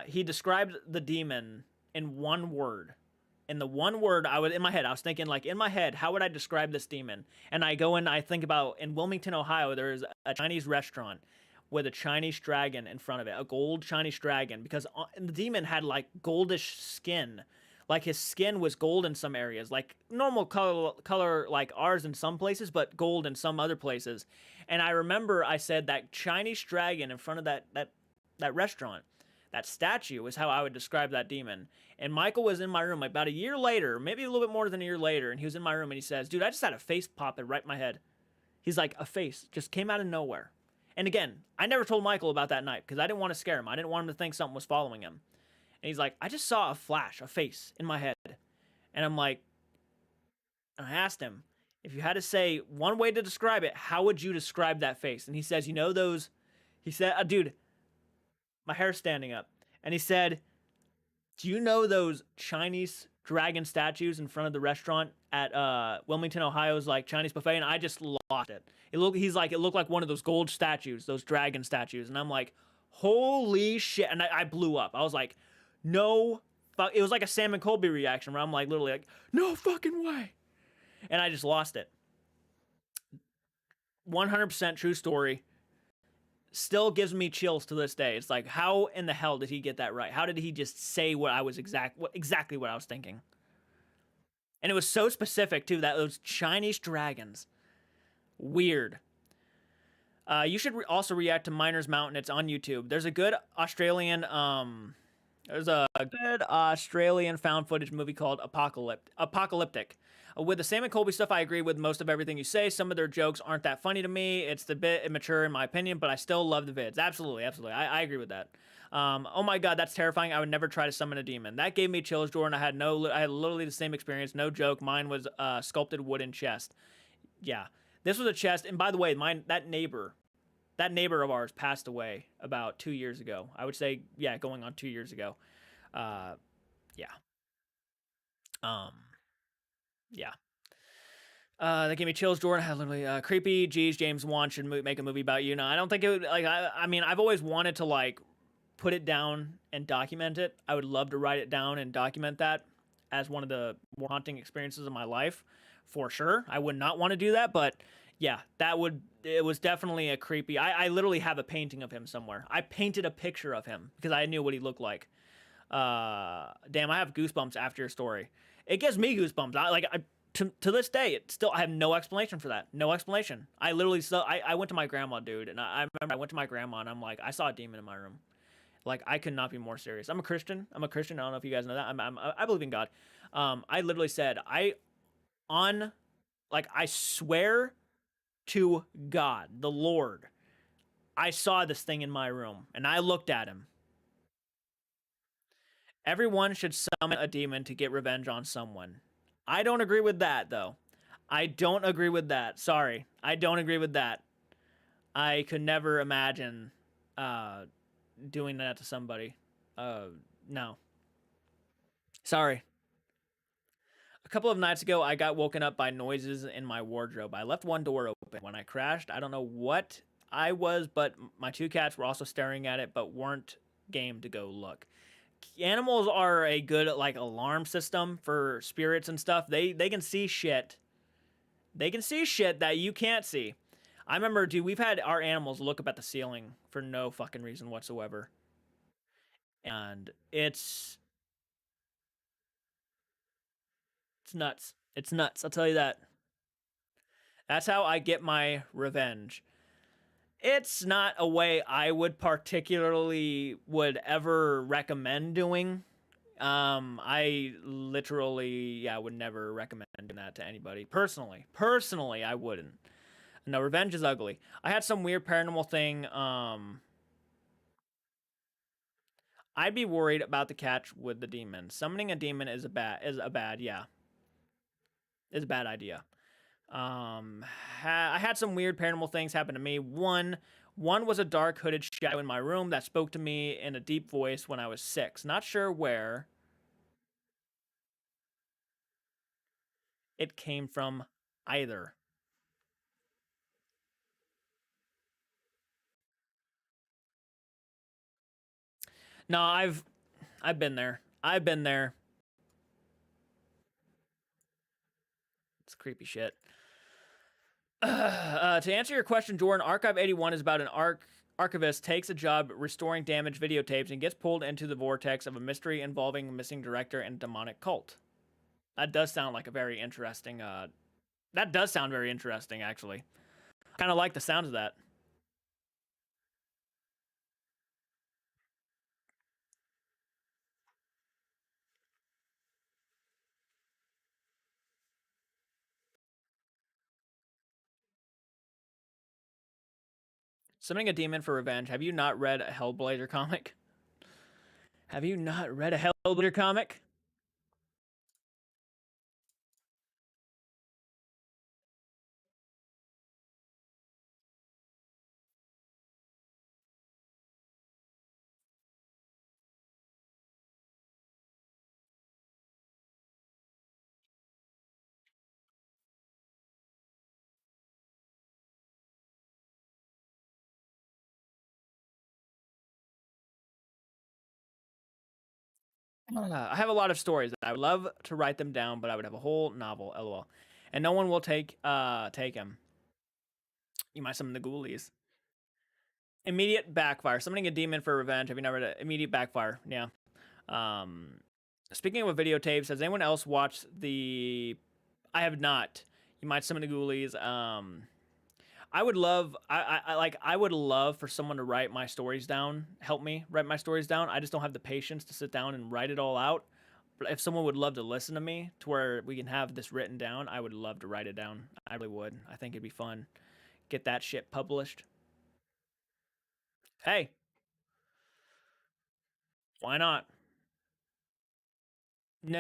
Speaker 1: he described the demon in one word. In the one word, I was thinking, like, in my head, how would I describe this demon? And I go and I think about, in Wilmington, Ohio, there is a Chinese restaurant with a Chinese dragon in front of it, a gold Chinese dragon, because the demon had like goldish skin. Like his skin was gold in some areas, like normal color like ours in some places, but gold in some other places. And I remember I said that Chinese dragon in front of that restaurant, that statue is how I would describe that demon. And Michael was in my room about a year later, maybe a little bit more than a year later, and he was in my room and he says, "Dude, I just had a face pop in right in my head." He's like, a face just came out of nowhere. And again, I never told Michael about that night because I didn't want to scare him. I didn't want him to think something was following him. And he's like, "I just saw a flash, a face in my head." And I'm like, and I asked him, if you had to say one way to describe it, how would you describe that face? And he says, you know those, he said, dude, my hair's standing up. And he said, do you know those Chinese dragon statues in front of the restaurant at Wilmington, Ohio's like Chinese buffet? And I just lost it. He's like, it looked like one of those gold statues, those dragon statues. And I'm like, holy shit. And I blew up. I was like, no fuck. It was like a Sam and Colby reaction where I'm like, literally like, no fucking way. And I just lost it. 100% true story. Still gives me chills to this day. It's like, how in the hell did he get that right? How did he just say what I was exactly what I was thinking? And it was so specific too, that those Chinese dragons. Weird. You should also react to Miner's Mountain. It's on YouTube. There's a good Australian found footage movie called Apocalyptic. With the Sam and Colby stuff, I agree with most of everything you say. Some of their jokes aren't that funny to me. It's a bit immature in my opinion, but I still love the vids. Absolutely. I agree with that. Oh my god, that's terrifying. I would never try to summon a demon. That gave me chills, Jordan. I had literally the same experience. No joke. Mine was a sculpted wooden chest. Yeah, this was a chest. And by the way, that neighbor of ours passed away about 2 years ago. I would say, yeah, going on 2 years ago. Yeah. Yeah. That gave me chills, Jordan. I literally creepy. Geez, James Wan should make a movie about you. No, I don't think it would. Like, I mean, I've always wanted to like put it down and document it. I would love to write it down and document that as one of the more haunting experiences of my life, for sure. I would not want to do that, but yeah, it was definitely a creepy. I literally have a painting of him somewhere. I painted a picture of him because I knew what he looked like. Damn, I have goosebumps after your story. It gives me goosebumps. To this day, I have no explanation for that. No explanation. I literally I went to my grandma, dude, and I remember I went to my grandma and I'm like, I saw a demon in my room. Like, I could not be more serious. I'm a Christian. I don't know if you guys know that. I believe in God. I literally said, I swear to God, the Lord, I saw this thing in my room and I looked at him. Everyone should summon a demon to get revenge on someone. I don't agree with that, though. I don't agree with that. Sorry. I don't agree with that. I could never imagine doing that to somebody. No. Sorry. A couple of nights ago, I got woken up by noises in my wardrobe. I left one door open. When I crashed, I don't know what I was, but my 2 cats were also staring at it, but weren't game to go look. Animals are a good like alarm system for spirits and stuff. They can see shit. They can see shit that you can't see. I remember, dude, we've had our animals look up at the ceiling for no fucking reason whatsoever. And it's nuts. It's nuts, I'll tell you that. That's how I get my revenge. It's not a way I would particularly would ever recommend doing. I literally, yeah, would never recommend that to anybody. Personally, I wouldn't. No, revenge is ugly. I had some weird paranormal thing. I'd be worried about the catch with the demon. Summoning a demon yeah, is a bad idea. I had some weird paranormal things happen to me. One was a dark hooded shadow in my room that spoke to me in a deep voice when I was 6. Not sure where it came from either. No, I've been there. I've been there. It's creepy shit. To answer your question, Jordan, Archive 81 is about an archivist takes a job restoring damaged videotapes and gets pulled into the vortex of a mystery involving a missing director and a demonic cult. That does sound like a very interesting. That does sound very interesting, actually. Kind of like the sounds of that. Summoning a demon for revenge. Have you not read a Hellblazer comic? Have you not read a Hellblazer comic? I have a lot of stories. I would love to write them down, but I would have a whole novel. LOL. And no one will take him. You might summon the ghoulies. Immediate backfire. Summoning a demon for revenge. Have you never read it? Immediate backfire. Yeah. Um, Speaking of videotapes, has anyone else watched the? I have not. You might summon the ghoulies. I would love. I would love for someone to write my stories down. Help me write my stories down. I just don't have the patience to sit down and write it all out. But if someone would love to listen to me to where we can have this written down, I would love to write it down. I really would. I think it'd be fun. Get that shit published. Hey, why not? No.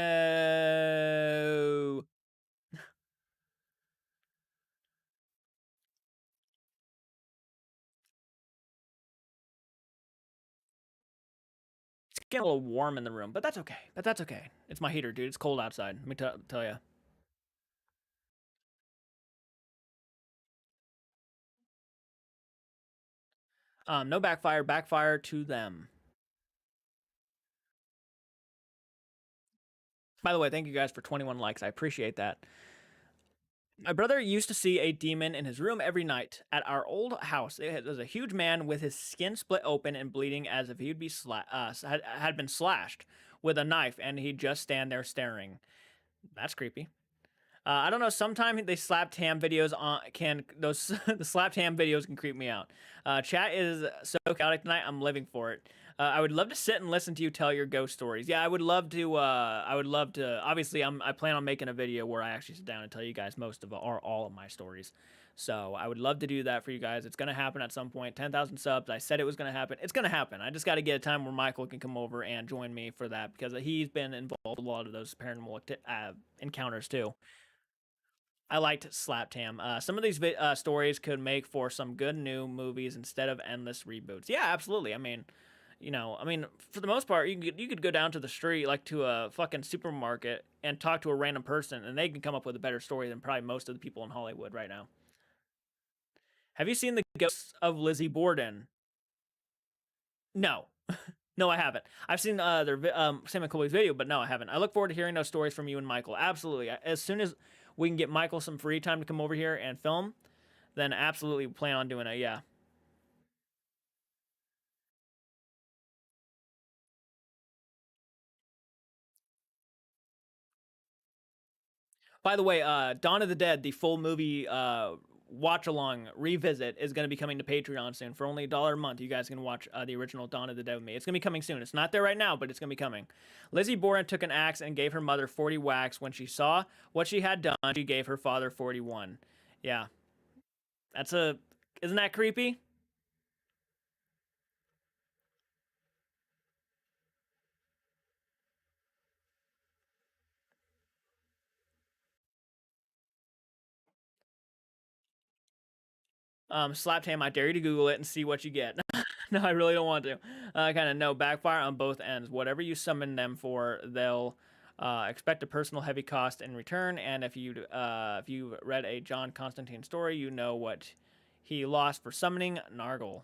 Speaker 1: It's getting a little warm in the room, but that's okay. But that's okay. It's my heater, dude. It's cold outside. Let me tell you. No backfire. Backfire to them. By the way, thank you guys for 21 likes. I appreciate that. My brother used to see a demon in his room every night at our old house. It was a huge man with his skin split open and bleeding as if he'd be had been slashed with a knife, and he'd just stand there staring. That's creepy. I don't know. Sometimes they slapped ham videos on can those the slapped ham videos can creep me out. Chat is so chaotic tonight. I'm living for it. I would love to sit and listen to you tell your ghost stories. Yeah, I would love to. I would love to. Obviously, I plan on making a video where I actually sit down and tell you guys most of or all of my stories. So I would love to do that for you guys. It's gonna happen at some point. 10,000 subs. I said it was gonna happen. It's gonna happen. I just got to get a time where Michael can come over and join me for that because he's been involved in a lot of those paranormal encounters too. I liked Slap Tam. Some of these stories could make for some good new movies instead of endless reboots. Yeah, absolutely. I mean, for the most part, you could go down to the street, like to a fucking supermarket, and talk to a random person, and they can come up with a better story than probably most of the people in Hollywood right now. Have you seen the Ghosts of Lizzie Borden? No, no, I haven't. I've seen their Sam and Colby's video, but no, I haven't. I look forward to hearing those stories from you and Michael. Absolutely. As soon as we can get Michael some free time to come over here and film, then absolutely plan on doing it. Yeah. By the way, Dawn of the Dead, the full movie watch along revisit is going to be coming to Patreon soon. For only $1 a month, you guys can watch the original Dawn of the Dead with me. It's going to be coming soon. It's not there right now, but it's going to be coming. Lizzie Borden took an axe and gave her mother 40 whacks. When she saw what she had done, she gave her father 41. Yeah. Isn't that creepy? Slapped him. I dare you to Google it and see what you get. No, I really don't want to. Kind of no backfire on both ends. Whatever you summon them for, they'll expect a personal heavy cost in return. And if you read a John Constantine story, you know what he lost for summoning Nargle.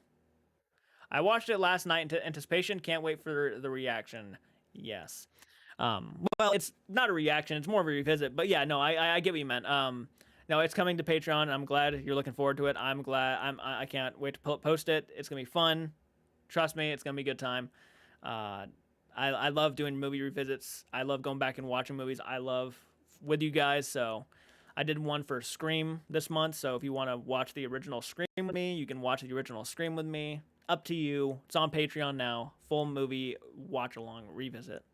Speaker 1: I watched it last night into anticipation. Can't wait for the reaction. Yes. Well, it's not a reaction. It's more of a revisit. But yeah, no, I get what you meant. No, it's coming to Patreon. I'm glad you're looking forward to it. I'm glad. I can't wait to post it. It's gonna be fun. Trust me, it's gonna be a good time. I love doing movie revisits. I love going back and watching movies. I love with you guys. So I did one for Scream this month. So if you want to watch the original Scream with me, you can watch the original Scream with me. Up to you. It's on Patreon now. Full movie watch along revisit.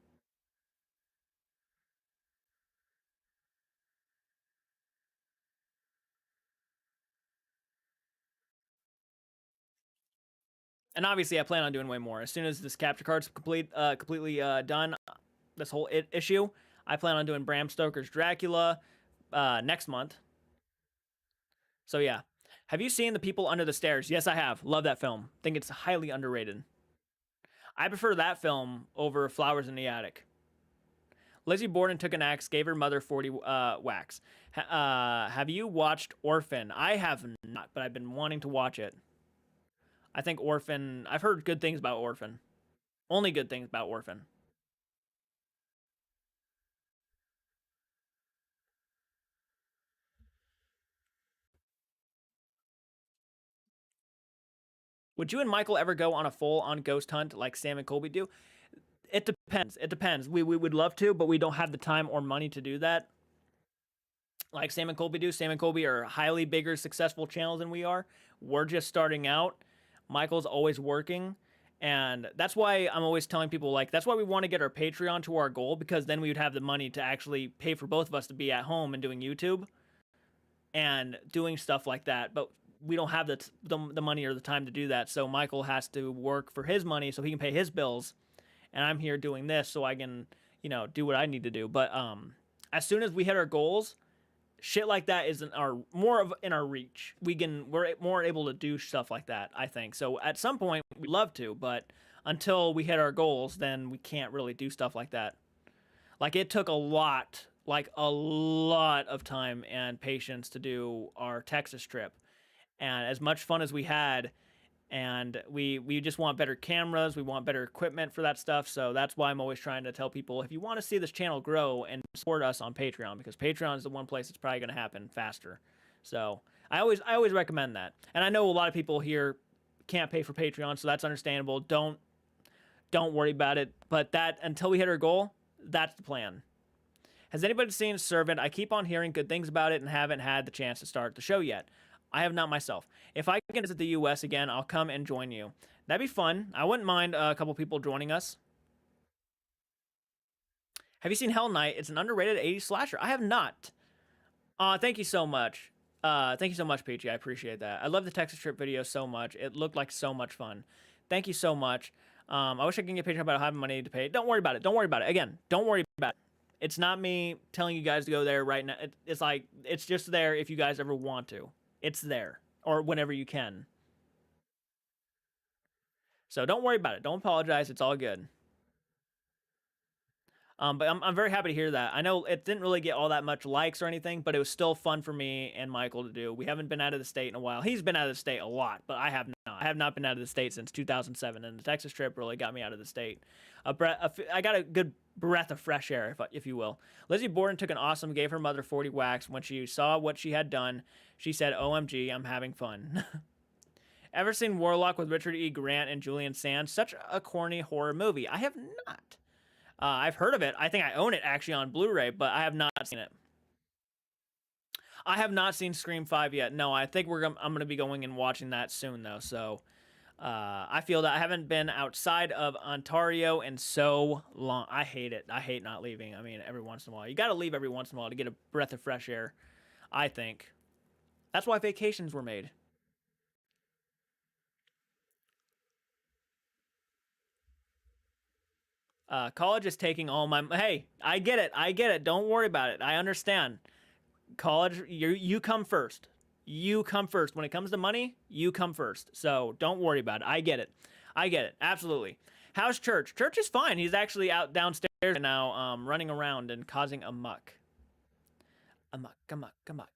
Speaker 1: And obviously, I plan on doing way more. As soon as this capture card's completely done, this whole issue, I plan on doing Bram Stoker's Dracula next month. So yeah, have you seen The People Under the Stairs? Yes, I have. Love that film. Think it's highly underrated. I prefer that film over Flowers in the Attic. Lizzie Borden took an axe, gave her mother 40 whacks. Have you watched Orphan? I have not, but I've been wanting to watch it. I think Orphan. I've heard good things about Orphan. Only good things about Orphan. Would you and Michael ever go on a full-on ghost hunt like Sam and Colby do? It depends. It depends. We would love to, but we don't have the time or money to do that. Like Sam and Colby do. Sam and Colby are highly bigger, successful channels than we are. We're just starting out. Michael's always working. And that's why I'm always telling people, like, that's why we want to get our Patreon to our goal, because then we would have the money to actually pay for both of us to be at home and doing YouTube and doing stuff like that. But we don't have the money or the time to do that. So Michael has to work for his money so he can pay his bills. And I'm here doing this so I can, do what I need to do. But as soon as we hit our goals, shit like that is in our reach. We're more able to do stuff like that, I think. So at some point we'd love to, but until we hit our goals, then we can't really do stuff like that. Like it took a lot of time and patience to do our Texas trip. And as much fun as we had, and we just want better cameras, we want better equipment for that stuff. So that's why I'm always trying to tell people, if you want to see this channel grow, and support us on Patreon, because Patreon is the one place it's probably going to happen faster. So I always recommend that. And I know a lot of people here can't pay for Patreon, so that's understandable. Don't worry about it. But that, until we hit our goal, that's the plan. Has anybody seen Servant? I keep on hearing good things about it and haven't had the chance to start the show yet. I have not myself. If I can visit the US again, I'll come and join you. That'd be fun. I wouldn't mind a couple people joining us. Have you seen Hell Night? It's an underrated 80s slasher. I have not. Thank you so much. Thank you so much, Peachy. I appreciate that. I love the Texas trip video so much. It looked like so much fun. Thank you so much. I wish I could get Patreon about having money to pay. Don't worry about it. Don't worry about it. Again, don't worry about it. It's not me telling you guys to go there right now. It's just there if you guys ever want to. It's there, or whenever you can. So don't worry about it. Don't apologize. It's all good. But I'm very happy to hear that. I know it didn't really get all that much likes or anything, but it was still fun for me and Michael to do. We haven't been out of the state in a while. He's been out of the state a lot, but I have not. I have not been out of the state since 2007, and the Texas trip really got me out of the state. I got a good breath of fresh air, if you will. Lizzie Borden took an awesome, gave her mother 40 whacks. When she saw what she had done, she said, "OMG, I'm having fun." Ever seen Warlock with Richard E. Grant and Julian Sands? Such a corny horror movie. I have not. I've heard of it. I think I own it actually on Blu-ray, but I have not seen it. I have not seen Scream 5 yet. No, I think I'm gonna be going and watching that soon though. So I feel that I haven't been outside of Ontario in so long. I hate it. I hate not leaving. I mean, every once in a while, you got to leave every once in a while to get a breath of fresh air. I think that's why vacations were made. College is taking all my. Hey, I get it. I get it. Don't worry about it. I understand. College, you come first. You come first. When it comes to money, you come first. So don't worry about it. I get it. I get it. Absolutely. How's church? Church is fine. He's actually out downstairs now, running around and causing a muck. A muck, a muck, a muck.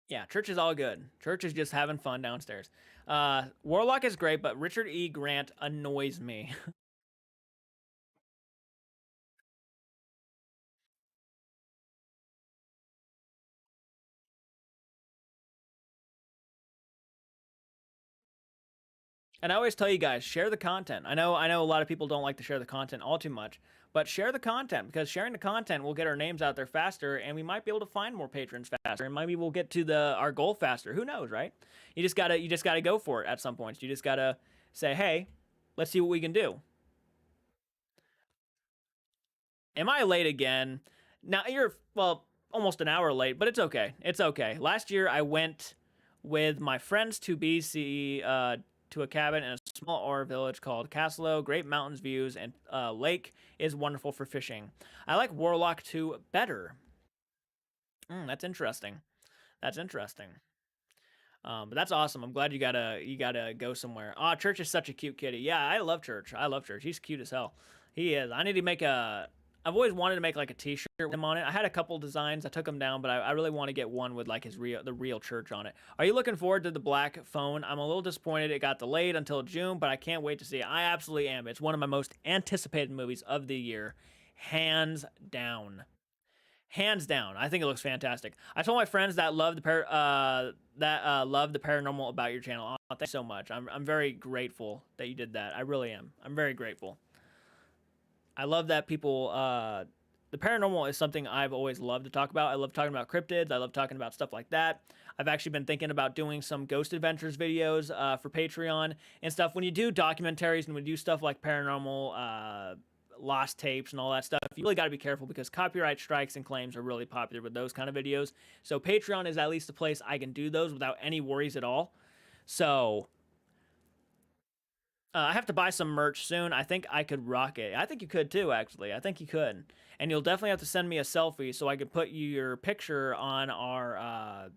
Speaker 1: Yeah, church is all good. Church is just having fun downstairs. Warlock is great, but Richard E. Grant annoys me. And I always tell you guys, share the content. I know a lot of people don't like to share the content all too much, but share the content because sharing the content will get our names out there faster and we might be able to find more patrons faster and maybe we'll get to the our goal faster. Who knows, right? You just gotta go for it at some points. You just gotta say, hey, let's see what we can do. Am I late again? Now you're well almost an hour late, but it's okay. It's okay. Last year I went with my friends to BC to a cabin in a small R village called Caslo. Great mountains views and lake is wonderful for fishing. I like Warlock 2 better. That's interesting. That's interesting. But that's awesome. I'm glad you gotta go somewhere. Church is such a cute kitty. Yeah, I love Church. I love Church. He's cute as hell. He is. I need to make a. I've always wanted to make like a T-shirt with him on it. I had a couple designs. I took them down, but I really want to get one with like the real Church on it. Are you looking forward to the Black Phone? I'm a little disappointed it got delayed until June, but I can't wait to see it. I absolutely am. It's one of my most anticipated movies of the year, hands down. Hands down, I think it looks fantastic. I told my friends that love the paranormal about your channel. Oh, thanks so much. I'm very grateful that you did that. I really am. I'm very grateful. I love that people. The paranormal is something I've always loved to talk about. I love talking about cryptids. I love talking about stuff like that. I've actually been thinking about doing some Ghost Adventures videos for Patreon and stuff. When you do documentaries and we do stuff like paranormal lost tapes and all that stuff, you really got to be careful because copyright strikes and claims are really popular with those kind of videos. So Patreon is at least a place I can do those without any worries at all. So I have to buy some merch soon. I think I could rock it. I think you could too, actually. I think you could. And you'll definitely have to send me a selfie so I could put your picture on our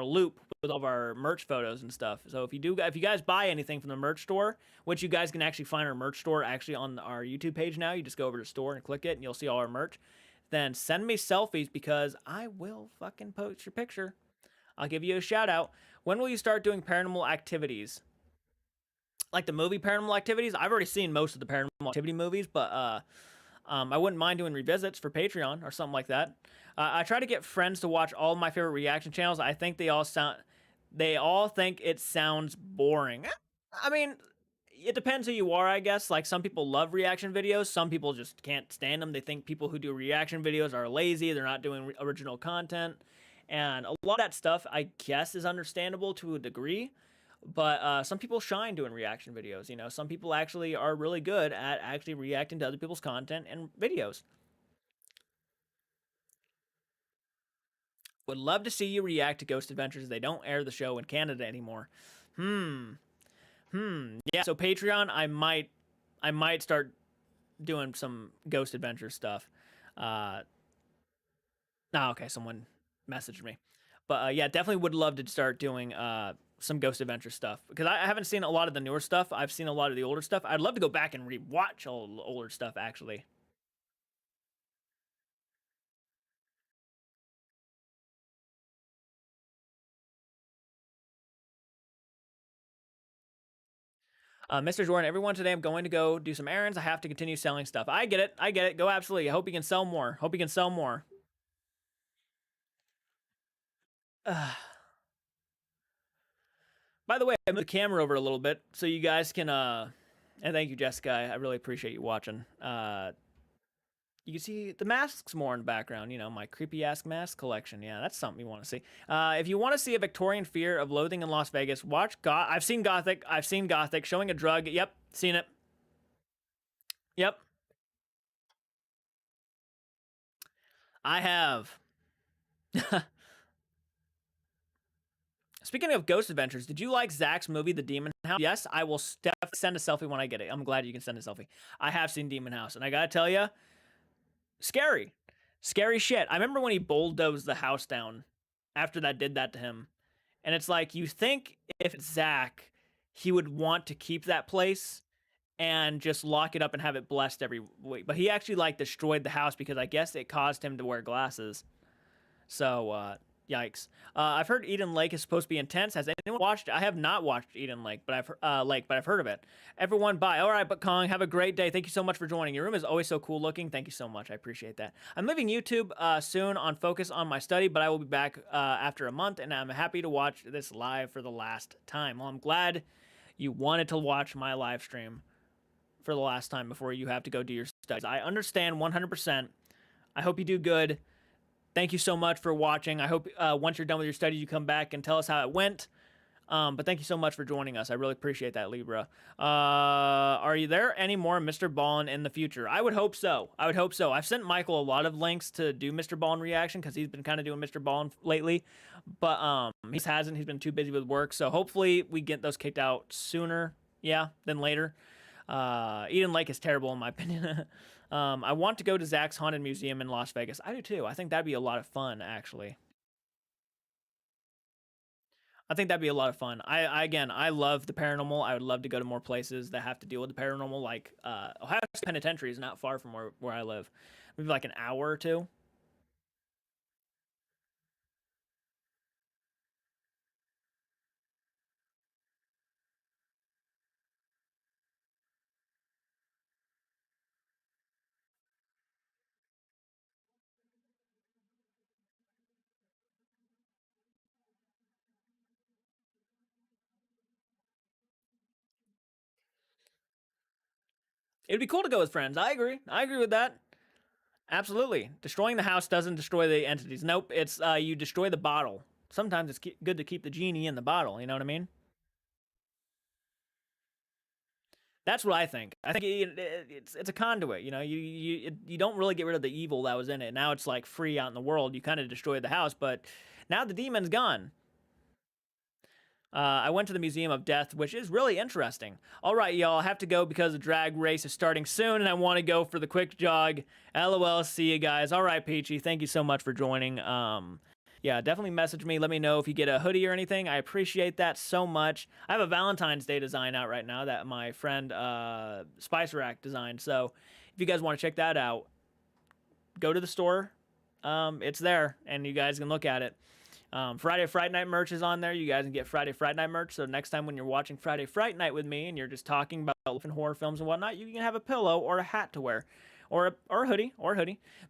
Speaker 1: loop with all of our merch photos and stuff. So if you guys buy anything from the merch store, which you guys can actually find our merch store actually on our YouTube page now, you just go over to store and click it, and you'll see all our merch. Then send me selfies because I will fucking post your picture. I'll give you a shout out. When will you start doing paranormal activities? Like the movie Paranormal Activities. I've already seen most of the Paranormal Activity movies, but I wouldn't mind doing revisits for Patreon or something like that. I try to get friends to watch all of my favorite reaction channels. I think they all think it sounds boring. I mean, it depends who you are, I guess. Like some people love reaction videos, some people just can't stand them. They think people who do reaction videos are lazy. They're not doing original content, and a lot of that stuff, I guess, is understandable to a degree. But some people shine doing reaction videos. You know, some people actually are really good at actually reacting to other people's content and videos. Would love to see you react to Ghost Adventures. They don't air the show in Canada anymore. Hmm. Yeah. So Patreon, I might start doing some Ghost Adventure stuff. Uh. Okay. Someone messaged me, but yeah, definitely would love to start doing some Ghost Adventure stuff because I haven't seen a lot of the newer stuff. I've seen a lot of the older stuff. I'd love to go back and rewatch all the older stuff actually. Mr. Jordan, everyone today I'm going to go do some errands. I have to continue selling stuff. I get it. I get it. Go absolutely. I hope you can sell more. Hope you can sell more. By the way, I moved the camera over a little bit so you guys can and thank you, Jessica. I really appreciate you watching. You can see the masks more in the background. You know, my creepy ass mask collection. Yeah, that's something you want to see. If you want to see a Victorian fear of loathing in Las Vegas, watch I've seen Gothic. I've seen Gothic. Showing a drug. Yep, seen it. Yep, I have. Speaking of Ghost Adventures, did you like Zach's movie, The Demon House? Yes, I will definitely send a selfie when I get it. I'm glad you can send a selfie. I have seen Demon House, and I gotta tell you, scary. Scary shit. I remember when he bulldozed the house down after that did that to him. And it's like, you think if it's Zach, he would want to keep that place and just lock it up and have it blessed every week. But he actually like destroyed the house because I guess it caused him to wear glasses. So, yikes. I've heard Eden Lake is supposed to be intense. Has anyone watched it? I have not watched Eden Lake, but I've heard of it. Everyone, bye. All right, but Kong, have a great day. Thank you so much for joining. Your room is always so cool looking. Thank you so much. I appreciate that. I'm leaving YouTube soon on focus on my study, but I will be back after a month, and I'm happy to watch this live for the last time. Well, I'm glad you wanted to watch my live stream for the last time before you have to go do your studies. I understand 100%. I hope you do good. Thank you so much for watching. I hope once you're done with your studies, you come back and tell us how it went. But thank you so much for joining us. I really appreciate that, Libra. Are you there any more Mr. Ballin in the future? I would hope so. I would hope so. I've sent Michael a lot of links to do Mr. Ballin reaction because he's been kind of doing Mr. Ballin lately. But he hasn't. He's been too busy with work. So hopefully we get those kicked out sooner, than later. Eden Lake is terrible in my opinion. I want to go to Zach's Haunted Museum in Las Vegas. I do too. I think that'd be a lot of fun, actually. I think that'd be a lot of fun. Again, I love the paranormal. I would love to go to more places that have to deal with the paranormal. Like Ohio State Penitentiary is not far from where I live. Maybe like an hour or two. It'd be cool to go with friends. I agree. I agree with that. Absolutely. Destroying the house doesn't destroy the entities. Nope. It's you destroy the bottle. Sometimes it's good to keep the genie in the bottle. You know what I mean? That's what I think. I think it's a conduit. You know, you don't really get rid of the evil that was in it. Now it's like free out in the world. You kind of destroy the house, but now the demon's gone. I went to the Museum of Death, which is really interesting. All right, y'all, I have to go because the drag race is starting soon, and I want to go for the quick jog. LOL, see you guys. All right, Peachy, thank you so much for joining. Yeah, definitely message me. Let me know if you get a hoodie or anything. I appreciate that so much. I have a Valentine's Day design out right now that my friend Spice Rack designed. So if you guys want to check that out, go to the store. It's there, and you guys can look at it. Friday Fright Night merch is on there. You guys can get Friday Fright Night merch. So next time when you're watching Friday Fright Night with me and you're just talking about horror films and whatnot, you can have a pillow or a hat to wear. Or a hoodie.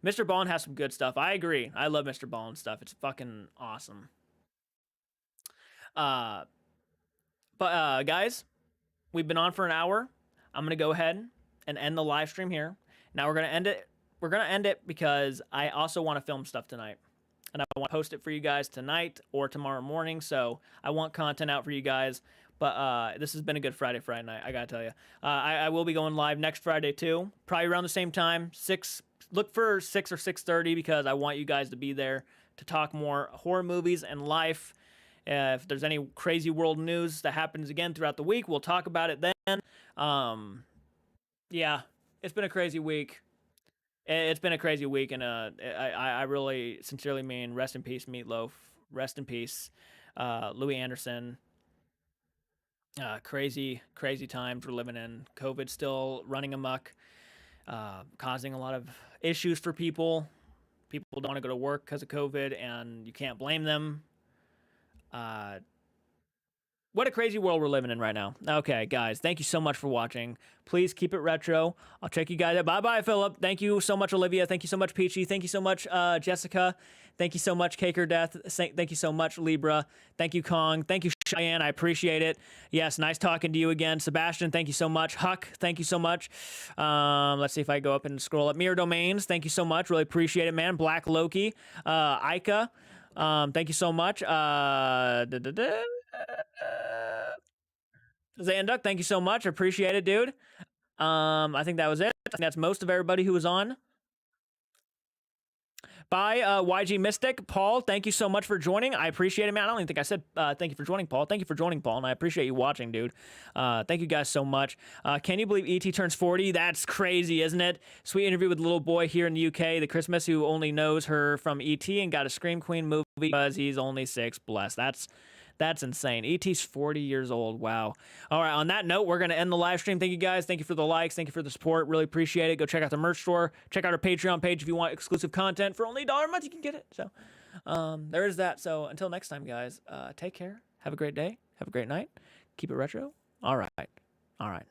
Speaker 1: Mr. Ballin has some good stuff. I agree. I love Mr. Ballin stuff. It's fucking awesome. Uh, but guys, we've been on for an hour. I'm gonna go ahead and end the live stream here. Now we're gonna end it. We're gonna end it because I also want to film stuff tonight. And I want to post it for you guys tonight or tomorrow morning. So I want content out for you guys. But this has been a good Friday night, I gotta tell you. I will be going live next Friday too, probably around the same time. Look for 6 or 6:30 because I want you guys to be there to talk more horror movies and life. If there's any crazy world news that happens again throughout the week, we'll talk about it then. Yeah, it's been a crazy week. It's been a crazy week, and I really sincerely mean rest in peace, Meatloaf. Rest in peace, Louis Anderson. Crazy times we're living in. COVID still running amok, causing a lot of issues for people. People don't want to go to work because of COVID, and you can't blame them. What a crazy world we're living in right now. Okay, guys, thank you so much for watching. Please keep it retro. I'll check you guys out. Bye-bye, Philip. Thank you so much, Olivia. Thank you so much, Peachy. Thank you so much, Jessica. Thank you so much, Caker Death. Thank you so much, Libra. Thank you, Kong. Thank you, Cheyenne, I appreciate it. Yes, nice talking to you again. Sebastian, thank you so much. Huck, thank you so much. Let's see if I go up and scroll up. Mirror Domains, thank you so much. Really appreciate it, man. Black Loki, Ica, thank you so much. Zanduck, thank you so much. Appreciate it, dude. I think that was it. I think that's most of everybody who was on. Bye, YG Mystic. Paul, thank you so much for joining. I appreciate it, man. I don't even think I said thank you for joining, Paul. Thank you for joining, Paul, and I appreciate you watching, dude. Thank you guys so much. Can you believe E.T. turns 40? That's crazy, isn't it? Sweet interview with the little boy here in the UK, the Christmas, who only knows her from E.T. and got a Scream Queen movie because he's only 6. Bless. That's insane. E.T.'s 40 years old. Wow. All right, on that note, we're going to end the live stream. Thank you guys. Thank you for the likes. Thank you for the support. Really appreciate it. Go check out the merch store. Check out our Patreon page if you want exclusive content. For only $1 a month, you can get it. So there is that. So until next time, guys, take care. Have a great day. Have a great night. Keep it retro. All right. All right.